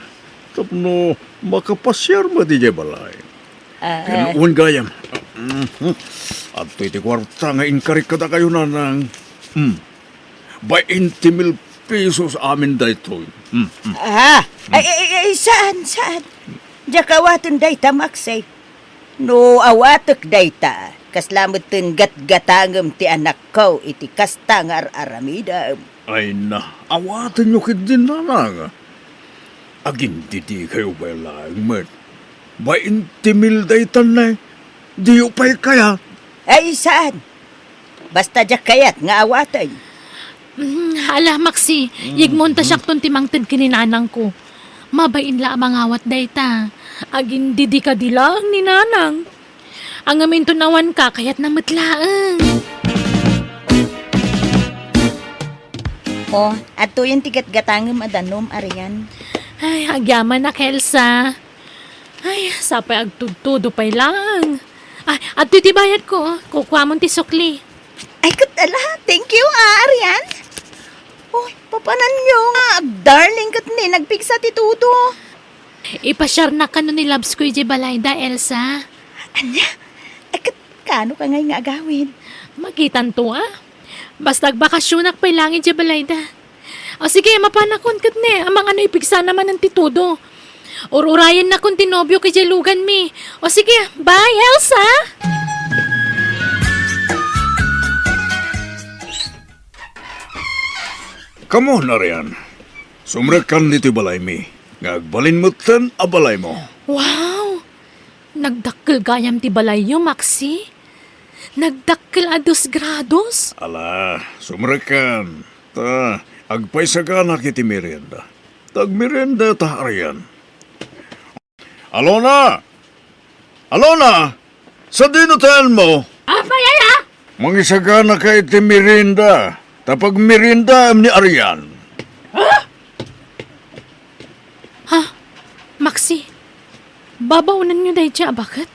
H: Tapno, makapasyar mo di balay. Kinuun gayam. At iti kwarta nga inkarik ka kayo nanang. 20,000 pesos amin dayto.
G: Ay, saan? Jakawatan dayta, Maxey. No, awatak dayta. Kaslamot tin gat-gatangam ti anak ko, iti kastangar aramida.
H: Ay na, awatan nyo kit din nanang. Agin titi kayo ba lang, mat? 20,000 daytan na, di upay kaya.
G: Ay, saan? Basta jakayat nga awatan.
A: Hala, Maxi, yigmonta siyak ton timangtid kininanang ko. Mabain la amang awat dayta. Agin didi ka dilang ni nanang. Ang amin tunawan ka, kaya't namatlaang.
G: Ato yung tigat gatangam adanom, ariyan.
A: Ay, agyaman na, Kelsa. Ay, sapay agtudtudo pa'y lang. Ay, at titibayad ko, kukwamon ti sukli.
G: Ay, katala, thank you, ariyan. Papanan nyo nga, darling kat ni, nagpigsa ti tuto.
A: Ipasyar na ka no ni Labs ko Balayda, Elsa.
G: Anya? Ay, kano ka ngay nga agawin?
A: Magitan to, Basta bakasyonak pa'y langit Balayda. O sige, mapanakon kat ni, amang ano ipigsa naman ng titudo. Ururayan na kung tinobyo kay Lugan mi. O sige, bye, Elsa!
H: Kamo na riyan. Sumrekan dito balay mi. Ngagbalin mo tan abalay mo.
A: Wow! Nagdakkel gayam ti balay yo, Maxi. Nagdakkel a 2 grados.
H: Ala, sumrekan. Ta, agpaysa ka na kiti merienda. Tag merienda ta riyan. Alona! Alona! Sa dinutan mo?
A: Yaya!
H: Mangisaga na ka iti merienda. Tapag merienda ni Arian.
A: Maxi, babaunan nyo dahi dya, bakit?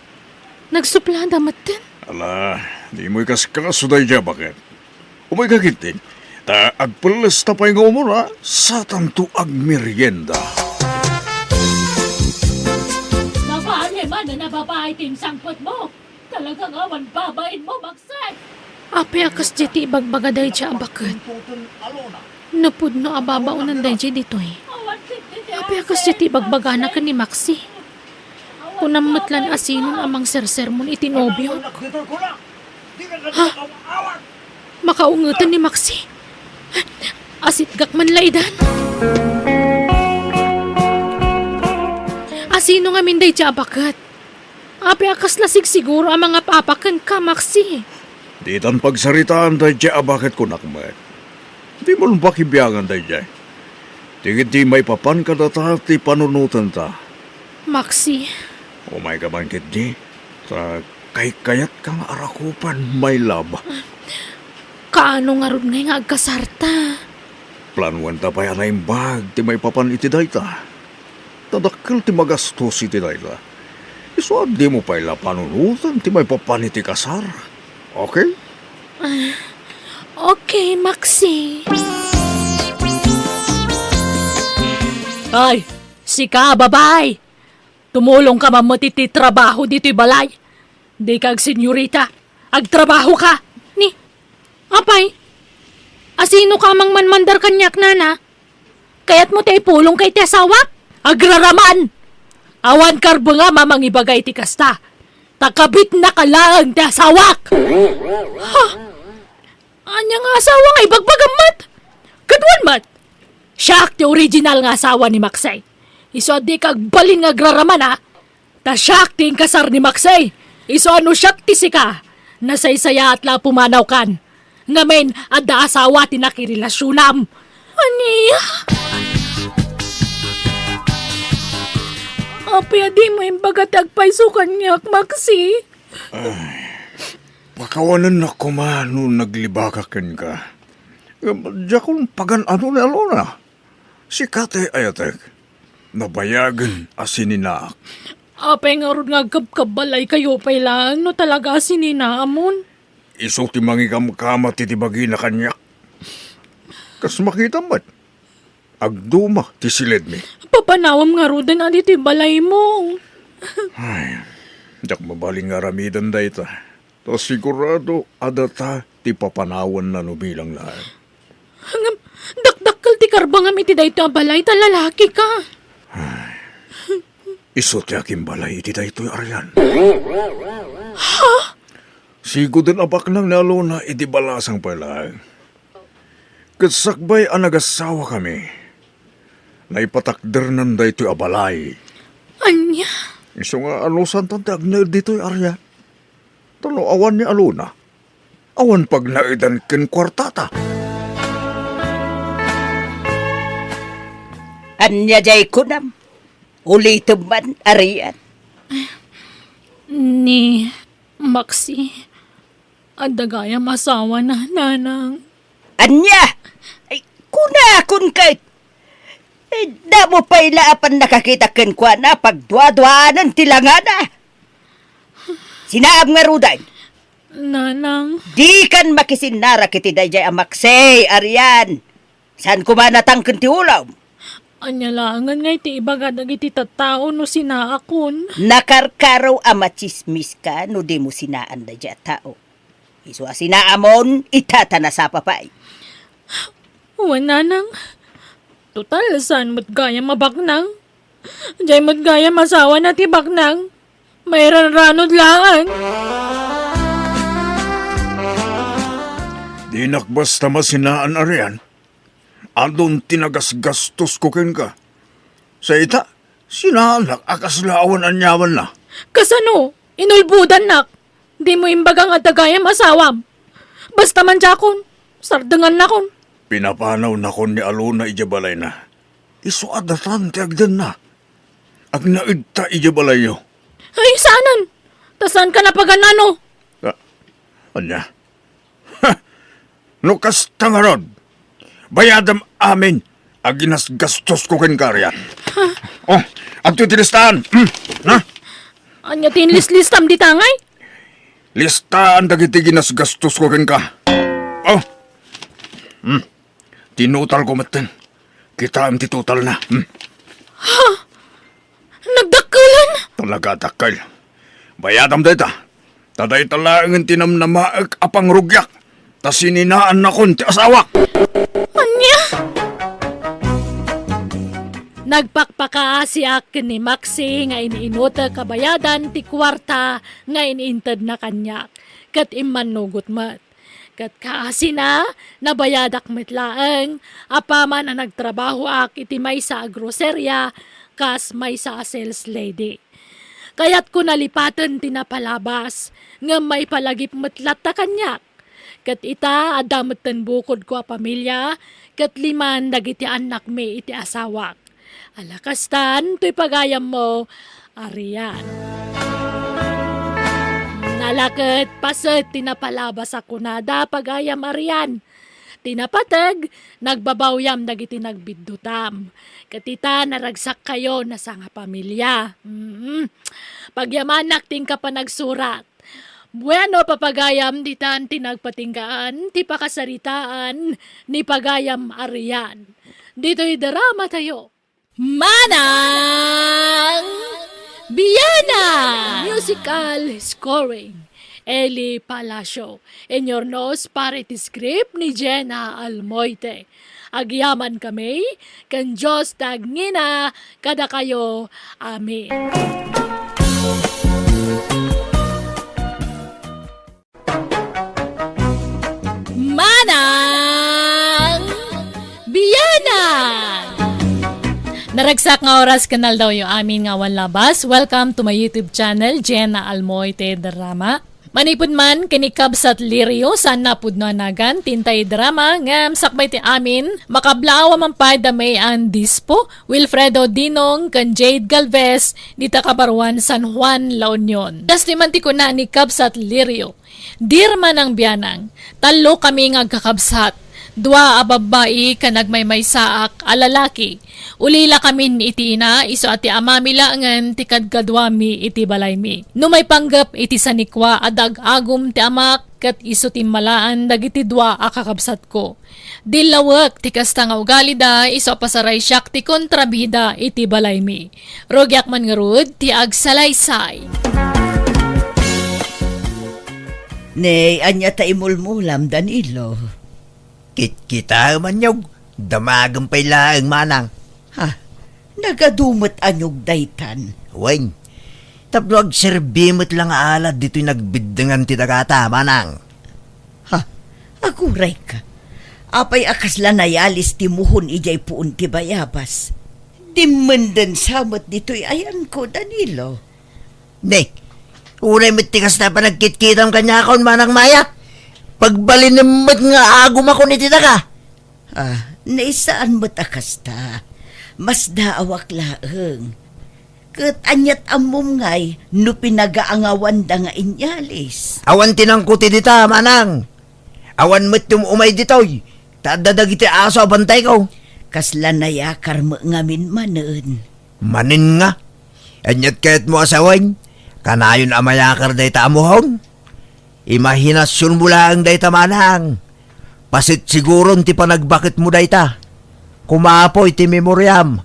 A: Nagsupla damat din.
H: Ala, di mo'y kaskaso dahi dya, bakit? Umay kagitin, ta agpalas tapay nga umura sa tanto ag merienda.
A: Napahanay man na nababahay ting sangpot mo. Talagang awan babain mo, Maxi. Api akas jeti ibagbaga dahi dya, bakit? Napud no ababaunan dahi dya dito Api akas jeti ibagbaga na ka ni Maxi. Kung namutlan asinon amang serser mo itinobyo. Makaungutan ni Maxi. Asit gak man laidan. Asino nga minday dya bakat? Api akas lasig siguro ang mga papakan ka, Maxi.
H: Di tan pagsaritaan tayo dya bakit ko nakmat. Di mo lang pakibiyangan tayo dya. Tingit di may papan ka ta ti panunutan ta.
A: Maxi,
H: O may kamangkit di. Sa kay kayat kang arakupan may lab.
A: kaano nga ron nga agkasarta?
H: Planuan ta pa yan na imbag ti may papan iti dayta. Tadakkel ti magastos iti dayta. Isuad di mo pa ila panunutan ti may papan iti kasar. Okay?
A: Okay, Maxi. Ay, sika, babay. Tumulong ka mamutiti trabaho dito'y balay. Di kag senyorita, agtrabaho ka. Ni, apay, asino ka mang manmandar kanyak nana? Kaya't mo tayo pulong kay ti asawak? Agraraman! Awan karbo nga mamang ibagay ti kasta. Takabit na ka lang ti asawak! Ha? Anya nga asawa nga ibagbagamat? Kadwan mat? Siya ti original nga asawa ni Maxay. Iso di kag balin nga agraraman ha? Ta siya ti kasar ni Maxay. Iso ano siya ti sika? Nasaysaya at la pumanaw kan. Ngamen adda asawa ti nakirelasyonam. Aniya? Apya di mo imbagat agpaysukan niyak, Maxi.
H: Pakawanan na kumano naglibakakin ka. Diya kung pagan ano na alona. Si Kate Ayatek, nabayagan asininaak.
A: Apay nga ron nga kabkabalay kayo pay lang no talaga sininaamon.
H: Iso ti mangikam-kama titibagi na kanyak. Kas makita mo't, agduma ti silid mi.
A: Papanawam nga ron din aditi balay mo.
H: Ay, dak mabaling nga ramidan da ita. To sigurado adata ti papanawan na no bilang lahat.
A: Dakdakkel ti karbangam iti dayto a balay ta lalaki ka.
H: Iso ti aking balay iti daytoy aryan. Ha? Sigo din abak nang naluna iti balasang palang. Katsakbay ang nagasawa kami. Naipatakder nan daytoy a balay.
A: Anya?
H: Iso nga alusan tantag na dito'y aryan. Talo awan ni aluna. Awan pag naidan ken kwartata.
G: Anya jay kunam. Ulitom man arian.
A: Ni Maxi, adagaya masawa na nanang.
G: Anya! Ay, kuna kun kay. Eh, da mo pa ilaapan nakakita ken kwa na pagdwa-dwaanan tilangana. Sinaab nga ruday.
A: Nanang,
G: Di kan makisinara kiti dayjay amaksay, Arian. San kumanatang ken ti ulaw?
A: anyalangan nga iti ibagad iti tattao no sinaakon.
G: Nakarkaraw amachismis ka no di mo sinaan dayjay tao. Isu sinaamon, itatana sa papay.
A: Uwan nanang, total saan mo't gaya mabaknang? Diyay mo't gaya masawa na ti baknang. Mayroon ranod lang.
H: Di nakbasta masinaan arian. Andon tinagas-gastos ko ken ka. Sa ita, sinaanak akaslaawan anyawan na.
A: Kasano? Inulbudan nak. Di mo imbagang atagaya masawam. Basta man jakon, sardangan na kon.
H: Pinapanaw na kon ni Aluna ijabalay na. Iso adatan ti agdan na. Ag naidta ijabalay yo.
A: Ay, saanan? Tasan ka na paganano?
H: Anya? Ha! No kasta nga rod. Bayadam amin. Aginas gastos ko ken karyan. Oh, agto tilistaan. Na?
A: Anya tinlis-listam di tangay?
H: Listaan dagiti ginas gastos ko ken ka. Oh. Tinutal ko maten. Kita am ti total na.
A: Nagdakkalan?
H: Talaga dakal. Bayadam data. Taday talaangan tinamnamaag apang rugyak. Tas sininaan na kon ti asawa.
A: Anya? Nagpakpaka si akin ni Maxi nga iniinota kabayadan ti kwarta nga iniintad na kanyak. Kat iman nugot mat. Kat kaasi na, nabayadak mitlaeng, apaman na nagtrabaho ak iti may sa grocerya, kas may sa sales lady. Kaya't ko nalipatan tinapalabas, nga may palagip matlat ta kanyak. Kat ita, adamot tan bukod ko a pamilya, kat liman dagiti anak me iti asawak. Alakastan, to'y pagayam mo, Arian. Nalakit, paset, tinapalabas ako na da pagayam Arian. Tinapatag, nagbabawyam dagiti nagbiddutam. Katita, naragsak kayo na sa nga pamilya. Pagyamanak ting ka pa nagsurat. Bueno, papagayam di tan tinagpatinggaan, ti pakasaritaan, ni pagayam Arian. Dito'y drama tayo. Manang Biyana! Musical scoring. Eli Palacio. In your nose, parity script ni Jenna Almoite. Agyaman kami, kan Diyos tagngina, kada kayo. Amen. Manang Biyana! Naragsak nga oras kanal daw yung amin nga labas. Welcome to my YouTube channel, Jenna Almoite Drama. Manipod man, kinikab sa lirio, saan napud no anagan, tintay drama, ngam sakbay ti amin, makablawa man pa damay ang Dispo, Wilfredo Dinong, kan Jade Galvez, dita Kabarwan, San Juan, La Union. Das ti man ti ko na ni kabsat lirio. Dirman ang biyanang, talo kami nga kakabsat. Dua a babae ka nagmaymay saak a lalaki. Ulila kami iti ina, iso ati amamila ngan ti kadkadwami iti balaymi. Numay panggap iti sanikwa adag agum ti amak kat iso ti malaan dagiti dua a kakabsat ko. Dilawak ti kasta nga ugali da iso pasaray siyak ti kontrabida iti balaymi. Rogyak man ngarud ti agsalaysay.
D: Nay, anya ta imulmulam, Danilo.
B: Kita man yung damagang pay laang manang.
D: Ha, nagadumot anyog daytan.
B: Weng, tapno agserbimot lang alad dito'y nagbiddangan ti dagata, manang.
D: Ha, aguray ka. Apay akasla nayalis ti muhon ijay puun ti bayabas. Dimmendan samot dito'y ayan ko, Danilo.
B: Nek, unay matikas na pa nagkit-kitang kanya akon, manang Maya. Pagbalinimot nga agum ako ni tita ka.
D: Naisaan mo't akasta. Mas daawak laeng. Kat anyat amom ngay, no pinagaangawan da nga inyalis.
B: Awan tinangkuti dita, manang. Awan mo't umay ditoy. Tadadagiti aso abantay ko.
D: Kasla nayakar mo ngamin manen.
B: Manin nga. Anyat kahit mo asawan. Kanayon amayakar day taamuhong. Imahinasyon mo lang day tamanang. Pasit siguron ti panagbakit mo day ta. Kumapoy ti memoryam.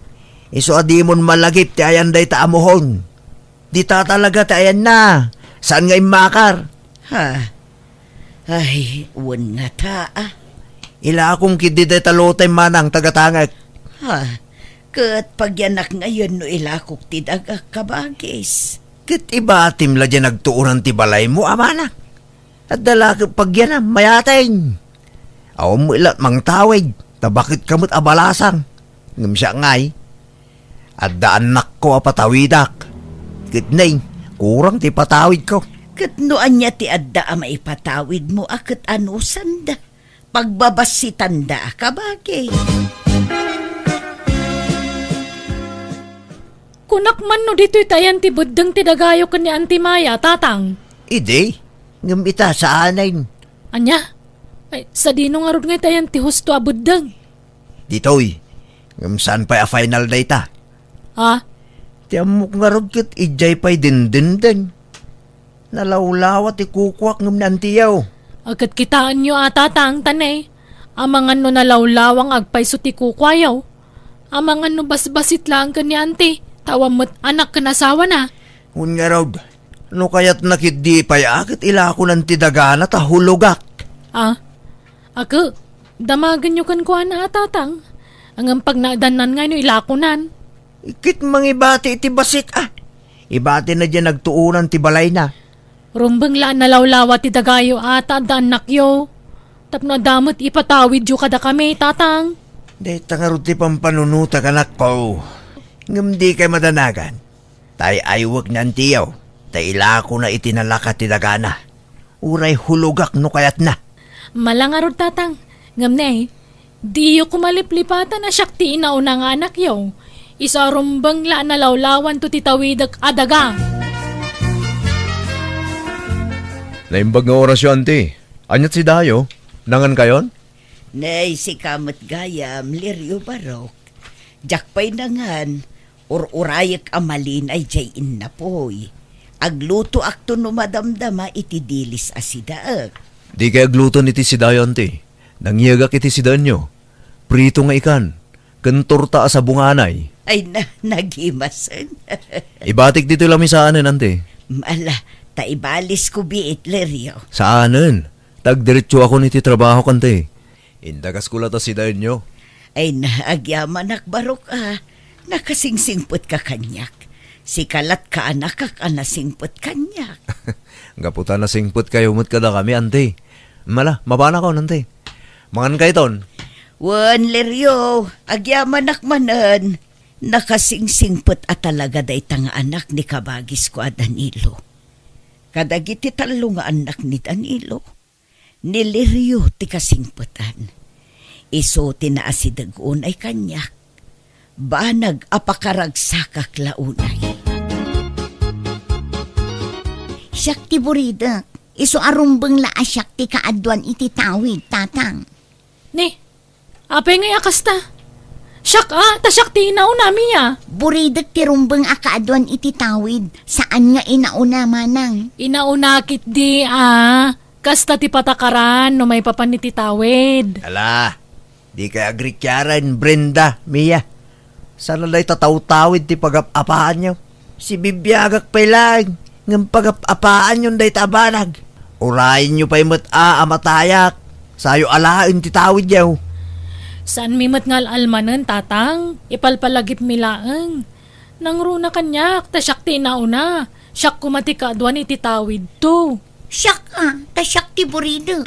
B: Iso adimon malagip ti ayan day taamuhon. Di ta talaga ti ayan na. Saan nga imakar?
D: Ha? Ay, wan nga ta
B: Ila akong kidi day talotay manang tagatangag.
D: Ha? Kat pagyanak ngayon no ilakok ti dagak kabagis.
B: Kit iba timla dyan nagtuunan ti balay mo, amana. At dala pagyan mayateng. Aw mo ilat mang tawid, tabakit kamot abalasang. Ngam siya ngay. At daanak ko apatawidak. Kitnay, kurang ti patawid ko.
D: Katnoan niya ti adda maipatawid mo akat anusan da. Pagbabasitan da kabagay.
A: Kunak man no dito'y tayan ti buddang ti dagayo kan ni Auntie Maya, tatang.
B: Ide, ngam ita sa anayin.
A: Anya? Ay, sa dino nga ron nga tayan ti husto a buddang.
B: Ditoy, ngam saan pa a final day ta?
A: Ha?
B: Ti amok nga ron kit ijay pa'y din. Nalawlawa ti kukwak ngam nantiyaw.
A: Agad kitaan nyo tatang tanay. Amangan no nalawlawang agpay ti kukwayaw. Amangan no basbasit lang kan ni Auntie. Tawamot anak kanasawa na.
B: Hun nga raw, no kaya't nakidi pa'y akit ila ko ng tidagana ta hulugak.
A: Ako, damagan nyo kan kuha na tatang. Ang pag nadanan nga nyo ilakunan.
B: Ikit mangibati iti basit Ibati na dyan nagtuunan ti balay na.
A: Rumbang laan nalawlawa ti dagayo ata da anak yo. Tapno damot ipatawid yu kada kami, tatang.
B: Day tangarot ti pampanunuta kanak ko. Ngam di kay madanagan. Tay aywag nan tiyaw. Tay ilako na itinalaka ti dagana. Uray hulugak no kayat na.
A: Malangarod, tatang. Ngam na di yu kumaliplipatan na syakti inauna nga anak yaw. Isa rumbang la na lawlawan to titawidag adaga.
I: Naimbag nga orasyon, ante. Anyat si Dayo? Nangan kayon?
D: Nay, si Kamat Gayam, Lirio Barok. Jakpay nangan, ururayak amalin ay jayin na poy. Agluto akto no madamdama iti dilis asidaak.
I: Di kay agluton iti si Dayo, ante. Nangyagak iti si Danyo. Prito nga ikan. Kentorta sa bunganay.
D: Ay nagimasan.
I: Ibatik dito lamisaanan, ante.
D: Mala, taibalis ko biit, Lirio.
I: Saanan? Tagdiretso ako niti trabaho, kante. Indagas ko lata si Danyo.
D: Ay naagyaman Barok nakasingsingput ka kanyak. Si kalat ka anak ka nasingput kanyak.
I: Gaputa na singput kayo mo't kada kami, ante. Mala, mabana ko, ante. Mangan kayo ton.
D: Wan, Lirio, agyaman manan. Nakasingsingput at talaga day tanga anak ni kabagis ko a Danilo. Kadagiti talo nga anak ni Danilo. Ni Lirio ti kasingputan. Iso tinaasidagon ay kanyak. Banag apakaragsakak launay. Siyak ti burida. Iso arumbang la asyak ti kaadwan iti tawid, tatang.
A: Ni, apay nga yakasta. Syak tasyak ti inauna miya.
D: Buridak ti rumbang akaadwan iti tawid. Saan nga inauna manang?
A: Inaunakit di kasta ti patakaran no may papanititawid.
B: Ala, di kay agrikyaran, Brenda, Mia. Sana day tataw-tawid ti pag-apaan nyo. Si bibiyagak pa lang, ng pag-apaan yun day tabanag. Urayin nyo pa'y amatayak, sayo alain ti tawid yaw.
A: Saan mimat ngal almanen, tatang? Ipalpalagip milaang. Nangruna kanyak, tasyak ti inauna. Syak kumatika adwan iti tawid to.
D: Siyak tasyak ti burida.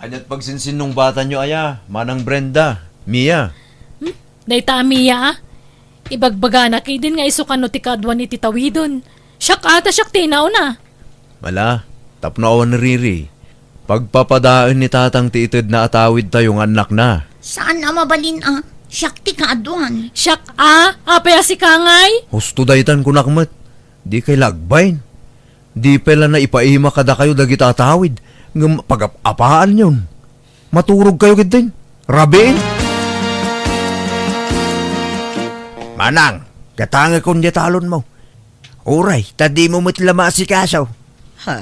I: Anyat pagsinsin nung bata nyo, aya. Manang Brenda, Mia.
A: Dayta miya ibagbaga na kay din nga isukan no ti kadwan iti tawidon. Syak tasyak ti inauna.
I: Mala, tapno awan riri. Pagpapadaan ni tatang ti ited na atawid tayong anak na.
D: Saan na mabalin Siyak ti kaadwan.
A: Syak apaya si kangay.
I: Husto daytan kunakmat. Di kay lagbayin. Di pala na ipaima kada kayo dagit atawid. Ng pag-apaan yun. Maturog kayo gitin. Rabiin.
B: Manang, katanga kong talon mo. Uray, tadi mo matlama si kasaw.
D: Ha?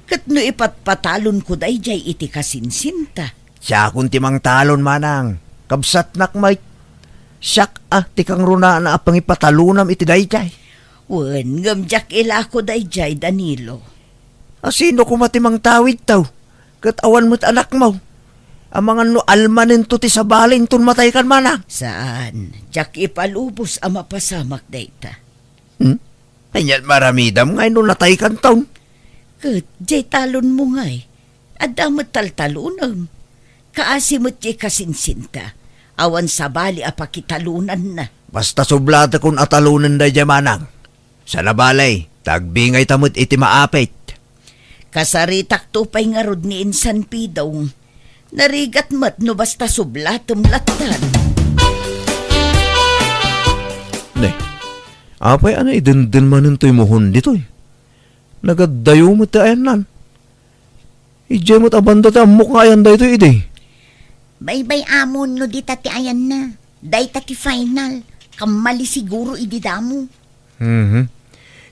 D: Kat no ipatpatalon ko day jay iti kasinsinta.
B: Siya kung timang talon, manang. Kabsat nakmay. Siyak tikang runa na apang ipatalunam iti dayjay.
D: Wen, ngamjak ila ko day jay Danilo.
B: Sino kumatimang tawid taw? Kat awan mo't anak mo. Ang mga no almanin to ti sabalin ton matay kan manang.
D: Saan? Jak ipalubos ang mapasamak dayta.
B: Anyat maramidam ngay no natay kan taon.
D: Kat jay talon mo ngay. Adamat taltalunam. Kaasimot jay kasinsinta. Awan sabali apakitalunan na.
B: Basta sublata kung atalunan da manang. Sa nabalay, tagbingay tamot iti maapit.
D: Kasaritak to pa'y nga rod ni Insan Pidong. Narigat mat no basta sublatom latan.
I: Ne, apay ana idendin manin to'y mohon dito'y. Nagadayo mo ta ayan nan. Ije mo't abanda ta amok nga ayan da ito ide.
D: Baybay amon no di tati ayan na. Day tati final. Kamali siguro ididamo.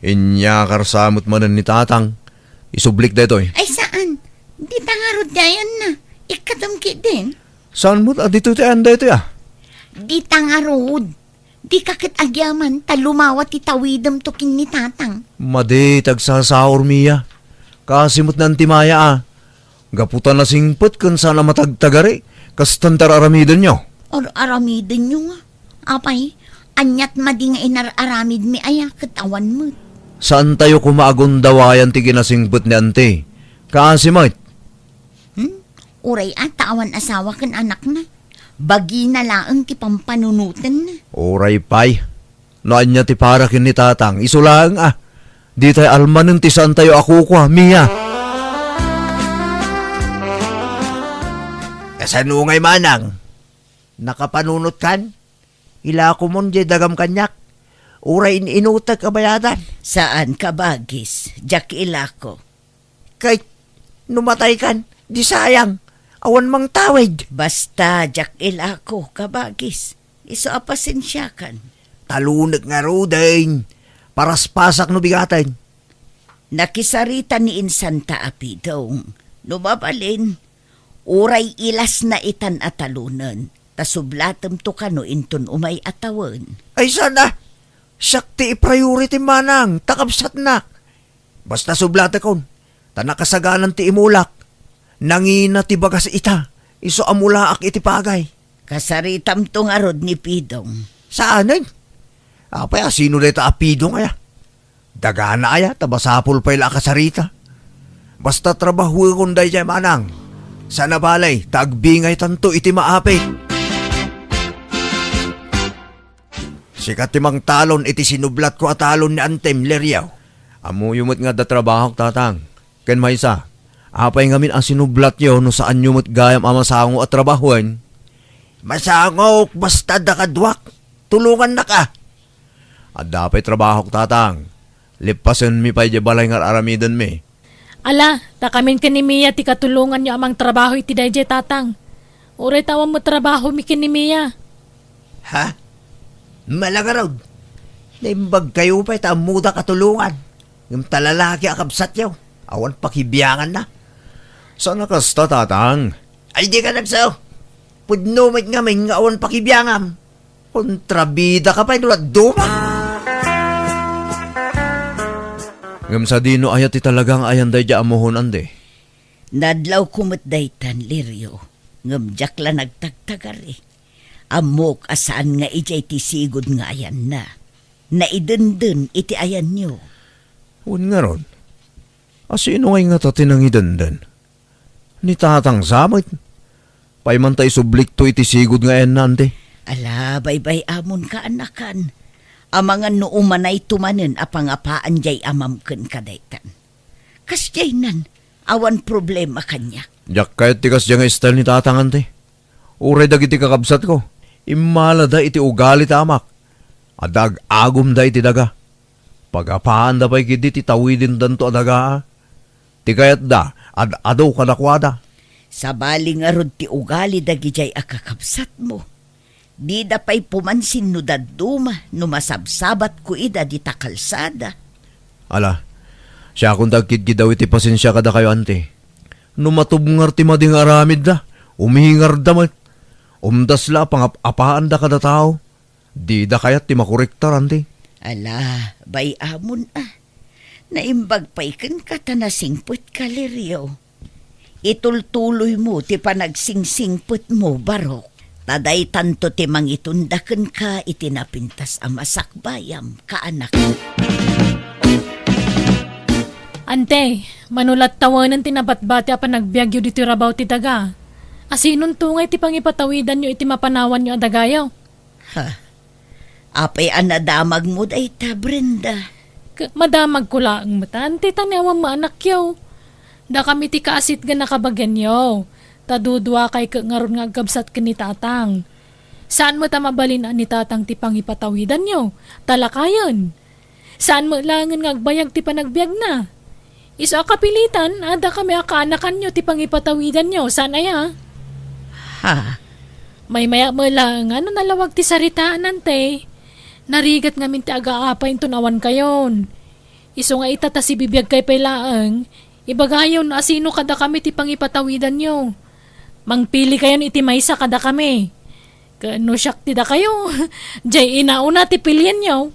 I: Inyakar samot manan ni tatang. Isublik da ito'y.
D: Ay saan? Di tangarod dayan na. Ikadamki din.
I: Saan mo't adito ti ayan da ito ya?
D: Di tangarod. Di kakit agyaman talumawat itawidam to kin ni tatang.
I: Madi, tagsasaor miya. Kasimot na antimaya Gaputan na singpot kan sana matagtagari. Kastantar aramidan nyo.
D: Aramidin nyo nga. Apay, anyat madi nga inararamid mi aya katawan mo.
I: Saan tayo kumaagundawayan ti ginasingpot ni ante? Kaasimot.
D: Uray atawan asawa kan anak na. Bagi na laang kipampanunutan na.
I: Oray pay. Naan niya ti para kin ni tatang. Isulang Di tayo almanin ti saan tayo ako ko, Mia.
B: Kasanungay manang. Nakapanunot kan? Ila ko mon di dagam kanyak. Uray inutag kabayadan.
G: Saan ka bagis? Jack ilako.
B: Kay numatay kan, di sayang. Awan mang tawid.
G: Basta Jack ilako kabagis. Iso apasensya kan.
B: Talunag nga rudain. Paras pasak no bigatan.
G: Nakisarita ni Insanta Apidong. Lumabalin. Uray ilas na itan atalunan. Tasublatem to kano inton umay atawan.
B: Ay sana. Sakti i-priority manang. Takabsat na. Basta sublate kon. Tanakasaganan ti imulak. Nangina ti bagas ita. Iso amulaak iti pagay.
G: Kasaritam tong arod ni Pidong.
B: Saanin? Apay sino dito apidong aya? Dagana aya, tabasapol pa ila kasarita. Basta trabaho kong day jay manang. Sa nabalay, tagbingay tanto iti maapay. Sikat timang talon iti sinublat ko at talon ni Antem Leriaw.
I: Amo yumot nga da trabaho tatang. Ken maysa. Apay ngamin ang sinublat yo no saan yumot gayam amasango at trabahoan.
B: Masangok, basta dakadwak. Tulungan na ka.
I: At dapay trabaho tatang. Lipasen mi pay balay nga aramidan mi.
A: Ala, takamin ka ni Mia ti katulungan niyo amang trabaho iti dayjay tatang. Uray tawang mo trabaho mi kin ni Mia.
B: Ha? Malagarod. Naimbag kayo pa'y tamuda katulungan. Yung talalaki akabsat yaw. Awan pakibiyangan na.
I: Saan nakasta tatang?
B: Ay di ka nagsaw. Pudnumit nga may nga awan pakibiyangam. Kontrabida ka pa'y nulat duma.
I: Ngam sa dino ayat ti talagang ayan day ja amuhon ande.
G: Nadlaw kumot daytan, Lirio. Ngamjak la nagtagtagari. Amok asaan nga ijay ti sigod nga ayan na. Naidendен iti ayan nyo.
I: Un nga ron. Asino ngay nga tatin ang idandan? Ni tatang samit. Paimantay sublik to iti sigod nga ayan nante.
G: Ala, baybay amon ka anakan. Amangan no umanay tumanen apangapaan jay amamken kadaytan. Kasyay nan, awan problema kanya.
I: Jak kahit tikas dyan nga style ni tatang ante. Uray dagiti kakabsat ko. Imala da iti ugali tamak. Adag agum da iti daga. Pagapaan da pa'y kidi ti tawidin danto adaga. Ti kayat da, adaw kadakwada.
G: Sa baling arod ti ugali dagi jay akakabsat mo. Di da pa'y pumansin no daduma no masabsabat ko ida di takalsada.
I: Ala, siya kung dagkid daw iti pasensya kada kayo ante. Numatubngar ti mading aramid da, umihingar damat. Umdasla pangapapaan da kada tao. Di da kayat ti makorektar ante.
G: Ala, bay amon Naimbag pa'y kan katanasingput ka, Lirio. Itultuloy mo ti panagsingsingput mo, Barok. Taday tanto ti mangitundaken ka itinapintas ang masakbayam ka anak.
A: Ante, manulat tawanan tinabatbati a panagbiagyo dito rabaw ti daga. Asinon tungay ti pangipatawidan nyo iti mapanawan nyo adagayaw.
G: Apay anadamag mo day ta, Brenda.
A: Madamag ko lang mata, ante tanawang maanak yaw. Da kami ti kaasit ga nakabagyan yaw. Tadudwa kay ngaron nga agabsat ka ni tatang. Saan mo ta mabalin ni tatang ti pangipatawidan nyo? Talakayan. Saan mo langan nga agbayag ti panagbiag na? Isa kapilitan, ada kami akaanakan nyo ti pangipatawidan nyo. Saan aya?
G: Ha?
A: May maya mo lang, ano nalawag ti saritaan nante? Narigat nga min ti agaapay tunawan kayon. Iso nga itata si bibiyag kay pailaang, ibagayon na asino kada kami ti pangipatawidan nyo. Mangpili kayon iti maysa kada kami. Kano siyak ti da kayo. Jay inauna ti pilyan nyo.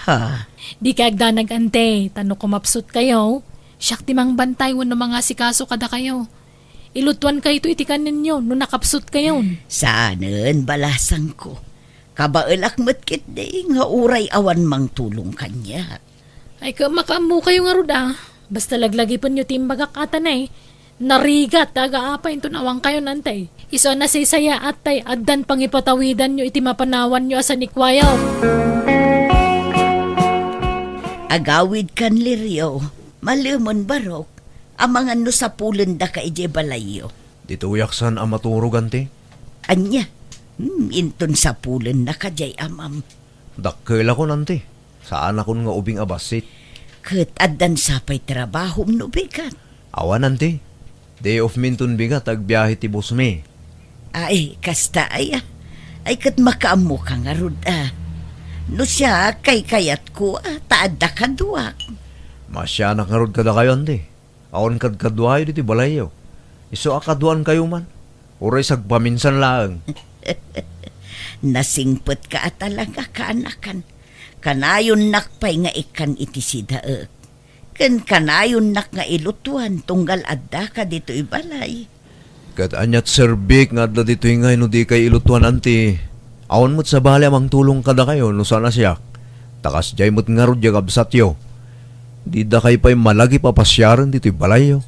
G: Ha?
A: Di ka agdanag ante, tano kumapsot kayo. Siyak ti mang bantay wano mga sikaso kada kayo. Ilutuan kayo ito itikan ninyo no nakapsot kayo.
G: Saanen balasang ko. Kabaelak matkit day nga uray awan mang tulong kanya.
A: Ay ka makamu kayo nga ruda. Basta laglagi po nyo timbagak ata na eh. Narigat, taga-apay tunawang kayo nantay. Iso na saya at tay, addan pangipatawidan nyo iti mapanawan nyo asa nikwayaw.
D: Agawid kan Lirio, malimon barok, amangan no sa pulen da ka ije balayo.
I: Dito yaksan ang maturugan ti.
D: Anya, inton sa pulen na kajay amam.
I: Dakkel ako nanti. Saan ako nga ubing abasit.
D: Kat addan sapay trabaho no bigat.
I: Awan nanti. Day of minton bigat agbiyahe ti busme.
D: Ay, kasta ay Ay kat makaamo ka nga rod No siya, kay kayat ko taadda ka duwak.
I: Masya nakarod kada kayo nanti. Awan kad kadwayo diti balayo. Iso akaduan kayo man. Uray sagpaminsan lang.
D: Nasingpet ka talaga kaanakan. Kanayon nakpay nga ikan iti sidaek. Ken kanayon nak nga ilutuan tunggal adda ka dito ibalay.
I: Kat anyat serbik nga adda dito ingay no di kay ilutuan anti. Awan mo't sa bali amang tulong kada kayo no sana siya. Takas jay mo't nga rod absat yo. Di da kay pa'y malagi papasyaran dito ibalayo.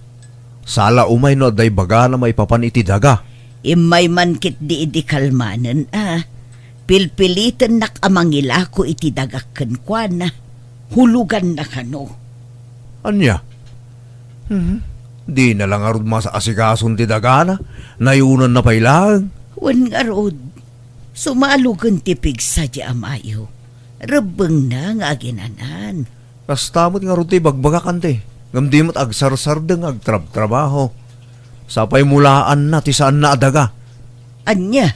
I: Sala umay no aday baga na may papan iti daga.
D: Imay man kit di kalmanen Pilpilitan nak amangila ko iti dagakken kwa na. Hulugan na kano.
I: Anya? Di na lang arod mas asikason ti daga na. Nayunan na pailang.
D: Wan nga rod. Sumalugan tipig sa di amayo. Rebeng na nga aginanan.
I: Kastamot nga rod ti bagbagakan ti. Ngamdimot agsarsardeng agtrab-trabaho. Sapay mulaan na ti saan na adaga.
D: Anya?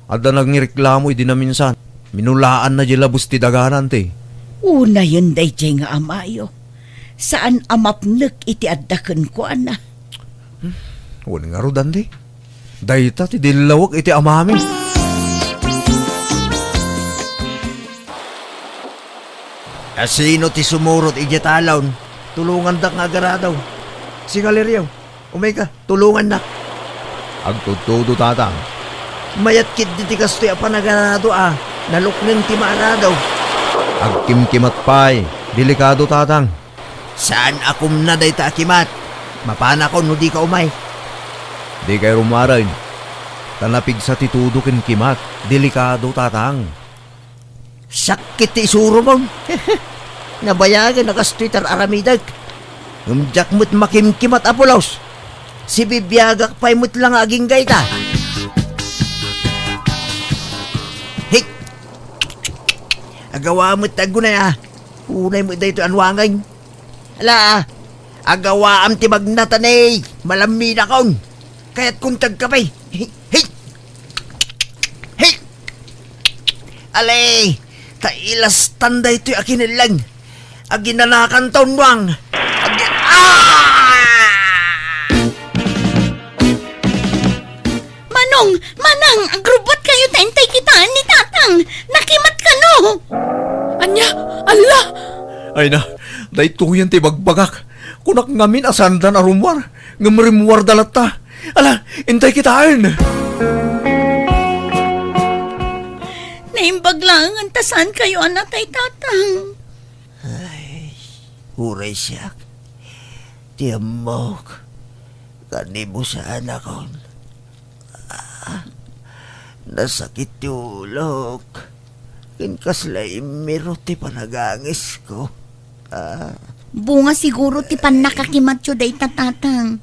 I: Ada nagnireklamo idi na minsan. Minulaan na jilabos ti daganan ti.
D: Una yun day nga amayo. Saan amapnek iti addaken ko ana?
I: Wala nga rodan ti. Dayta ti dilawak iti amami.
B: Asino ti sumurot iti talon? Tulungan dak nga garadaw. Si Galeriaw, umay ka, tulungan na.
I: Agtutudo tatang.
B: Mayat kid di kastoy apanagarado nalukneng ti maaradaw.
I: Agkimkimat pay. Delikado tatang.
B: Saan akum na day ta akimat? Mapana ko no di ka umay.
I: Di kay rumarain. Tanapig sa titudo kin kimat. Delikado tatang.
B: Sakit ti isuro mo. Nabayagan na kastoy tar aramidag. Umjak mo't makimkimat apulaos. Si bibiyagak pa'y mo't lang aging gayta. Hik! Agawa mo't tago na Unay mo dito anwangay. Ala agawa am tibag na tanay. Malami na kaon. Kaya't kung tagkapay. Hik! Hik! Hik! Alay! Tailas tanda ito'y akinilang. Aginanakan taon wang.
D: Manang, agrubot kayo tentay kitaan ni tatang. Nakimat ka no.
A: Anya, Allah!
I: Ay na, dayto yan ti bagbagak. Kunak ngamin asandan arumwar. Ngamrimwar dalata. Ala, intay kitaan.
D: Naimbag lang ang tasan kayo anak tay tatang.
B: Huray siya. Tiyamok. Kanimo sa anak ko. Nasakit yung ulok. Kinkaslay miro ti panagangis ko.
D: Bunga siguro ti pan nakakimatyo day tatang.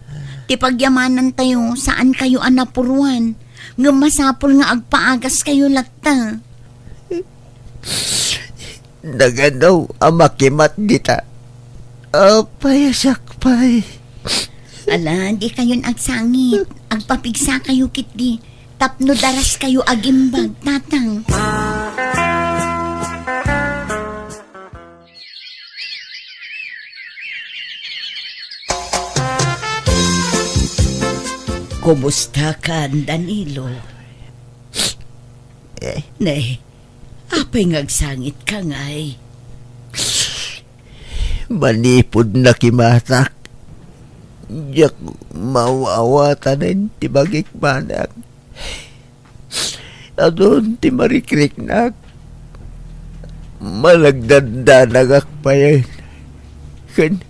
D: Ti pagyamanan tayo saan kayo anapuruan. Nga masapol nga agpaagas kayo latta.
B: Naganaw amakimat dita. Apay sakpay.
D: Ala, di kayon agsangit. Agpapigsa kayo kitdi. Tapno daras kayo agimbag, tatang. Kumusta ka, Danilo? Nay, apay ngagsangit ka ngay.
B: Manipod na kimatak. Diyak mawawatanin ti bagik manak. Adon ti marikrik nak. Malagdandanagak pa yan. Kan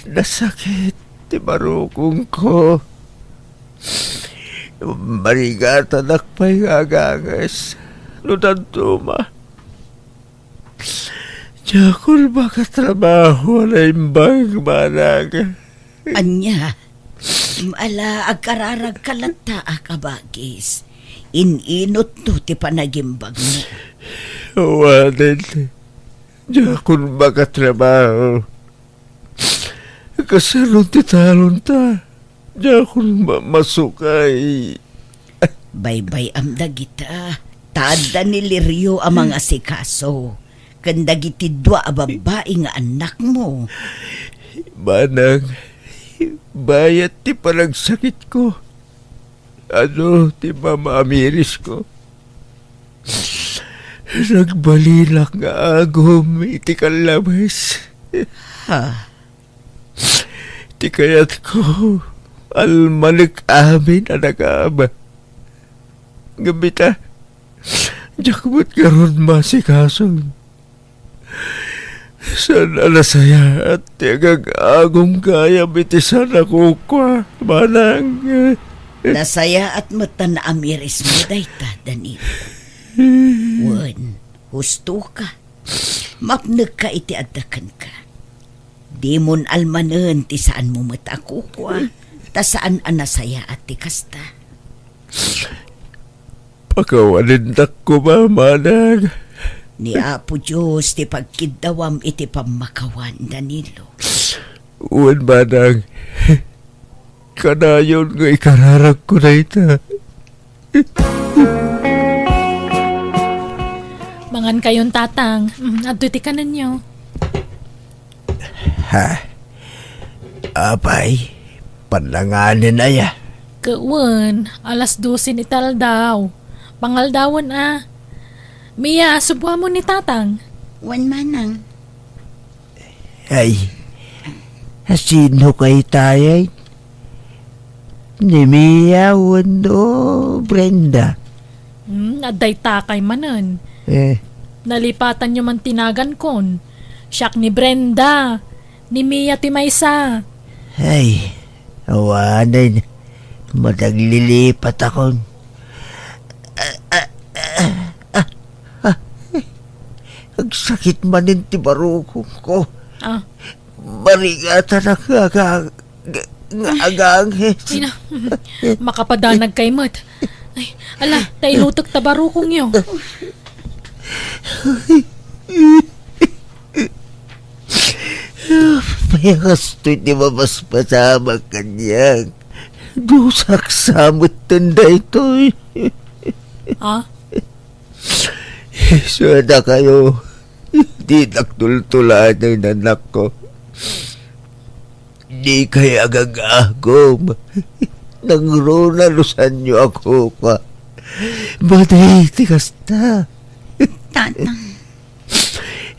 B: nasakit
I: ti barukong ko. Marigatan akpay gagangas. Nutantuma. Jakul baka trabaho na imbang manang.
D: Anya, maala agkararag kalata akabagis. Ininot to ti panagimbag mo.
I: Wanan. Jakul baka trabaho. Kasarong ti talon ta. Jakul masukay.
D: Baybay amda kita. Tada ni Lirio ang mga sikaso. Kanda giti dua a babae nga anak mo.
I: Manang, bayat ti palagsakit ko. Ano ti Mama Amiris ko. Nagbalilak nga agom iti kalabas.
D: Ha?
I: Ti kayat ko, almalik amin na nag-aaba. Gabita, jakbot karon masikason. Sana nasaya at tiagag agom kaya bitisan ako kwa, manang.
D: Nasaya at mata na amiris mo dayta, Danilo. Wan, husto ka. Mapnag ka iti adakan ka. Di mon almanen ti saan mo mata ako kwa, ta saan anasaya at ti kasta.
I: Pakawalindak ko ba, manang?
D: Ni Apo Diyos ti pagkidawam iti pamakawan, Danilo.
I: Uwan, manang. Kanayon nga ikararag ko na ita.
A: Mangan kayon tatang. Adto ti kanan nyo.
B: Ha? Apay, panlanganin na ya.
A: Kawan, alas 12 ital daw. Pangaldawan Mia, subuha mo ni tatang.
D: Wan manang.
B: Ay, sino kay tayay? Ni Mia, Wando, Brenda.
A: Aday takay manan. Nalipatan nyo man tinagan kon. Siyak ni Brenda. Ni Mia ti Maysa.
B: Ay, awanan. Madaglilipat ako. Ang sakit manin ti barukong ko. Marigatan ang aganghes.
A: Ay na, makapadanag kay Mat. Ay, ala, tailutok tabarukong yo.
B: Payakas to'y di mapaspasama kanyang. Dusak samot tanda ito'y. Sana kayo. Di naktultulaan ng anak ko. Di kaya agagagom. Nang ronalusan niyo ako pa. Baday, tigas na.
D: Tatang.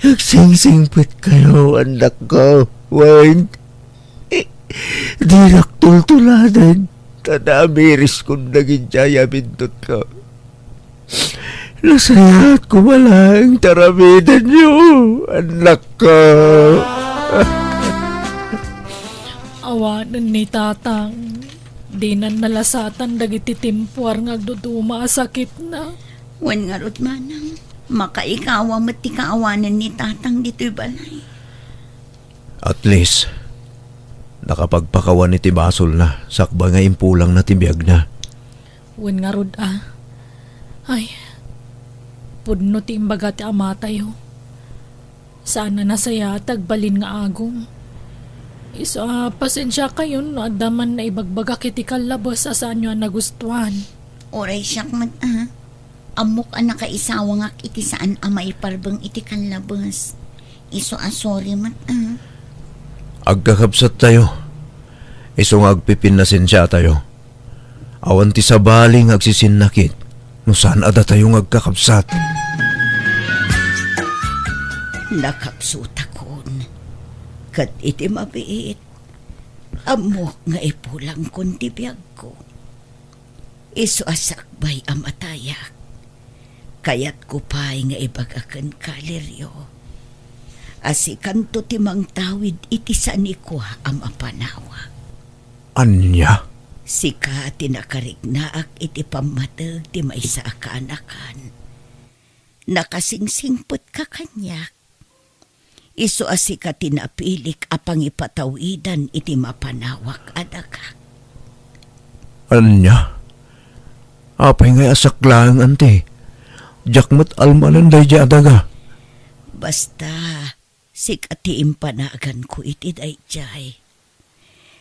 B: Nagsing-singpit kayo, anak ko. Wayne. Di naktultulanan. Tanamiris kong naging jaya bindot ko. Nasaya't ko wala ang taramidan niyo, anak ko.
A: Awanan ni tatang. Di na nalasatan dagiti timpuar nga agduduma sakit na.
D: Wan nga rod manang. Makaikawa mat ti kaawanan ni tatang dito'y balay.
I: At least, nakapagpakawan ni Tibasol na sakba nga impulang na tibiyag na.
A: Wan nga rod Ay, pudno ti imbaga ti amatay ho. Saan na nasaya tagbalin nga agong. Pasensya kayo no adaman na ibagbaga kiti kalabas saan nyo nagustuhan.
D: Oray siyak mat Amok nakaisawa nga iti saan amay parbang iti kanlabas. Iso sorry mat
I: Agkakabsat tayo. Isong agpipin na sinsya tayo. Awan ti sabaling agsisinakit. No saan ada tayong agkakabsat.
D: Nakapsut akon. Kat iti mabiit. Amok nga ipulang kon ti biyag ko. Iso asakbay amatayak. Kayat ko pa'y nga ibagakan kaliryo. Asi kanto ti mang tawid iti saniko am apanawa.
I: Anya?
D: Sika tinakarignaak iti pamatag ti maysa a kaanakan. Nakasingsingpot ka kanyak. Isu asika tinapilik a pangipatawidan iti mapanawak adaka.
I: Anya? Apay nga asaklang ante. Jakmat almanan day di adaga.
D: Basta, sikati impanagan ko iti dayjay.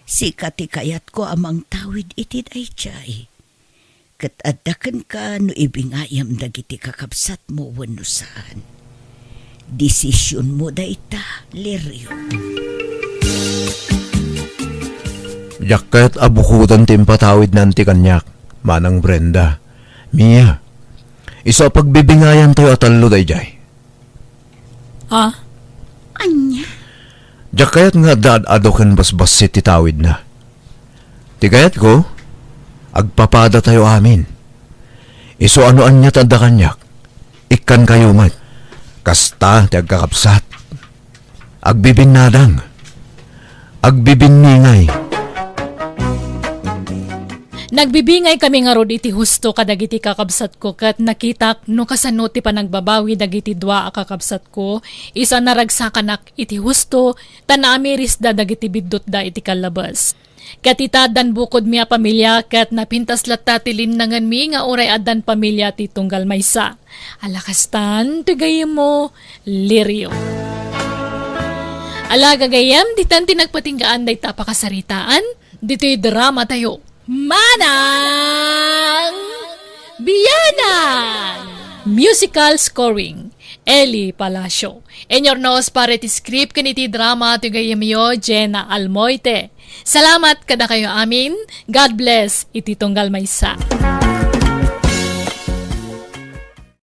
D: Sikati kayat ko amang tawid iti dayjay. Kat addakan ka no ibingayam dagiti kakabsat mo wenno saan. Desisyon mo dayta, Lirio.
I: Jak kaya't abukutan timpatawid nanti kanyak. Manang Brenda. Mia. Isa pagbibingayan tayo atalo dayjay.
A: Ah,
D: Anya?
I: Jak kaya't nga daad-adokan basbasit ti tawid na. Ti kayat ko, agpapada tayo amin. Iso ano anya tanda kanyak. Ikan kayo mat. Kasta ti agkakapsat. Agbibinnadang. Agbibinningay.
A: nagbibingay kami nga rod iti husto kadagiti kakabsat ko kat nakita no kasano ti panagbabawi dagiti dua a kakabsat ko isa naragsakanak iti husto tanamiris da dagiti biddot da iti kalabas. Katita dan bukod miya pamilya kat napintas latta ti linnangan mi nga oray adan pamilya ti tunggal maysa. Alakastan tigayem mo Lirio. Ala gagayam ditan tinagpatinggaan day tapakasaritaan dito'y drama tayo. Manang Biyanan! Musical scoring Eli Palacio. Enyor nos para ti script kaniti drama ti gayamyo Jenna Almoite. Salamat kada kayo amin. God bless iti tunggal maysa.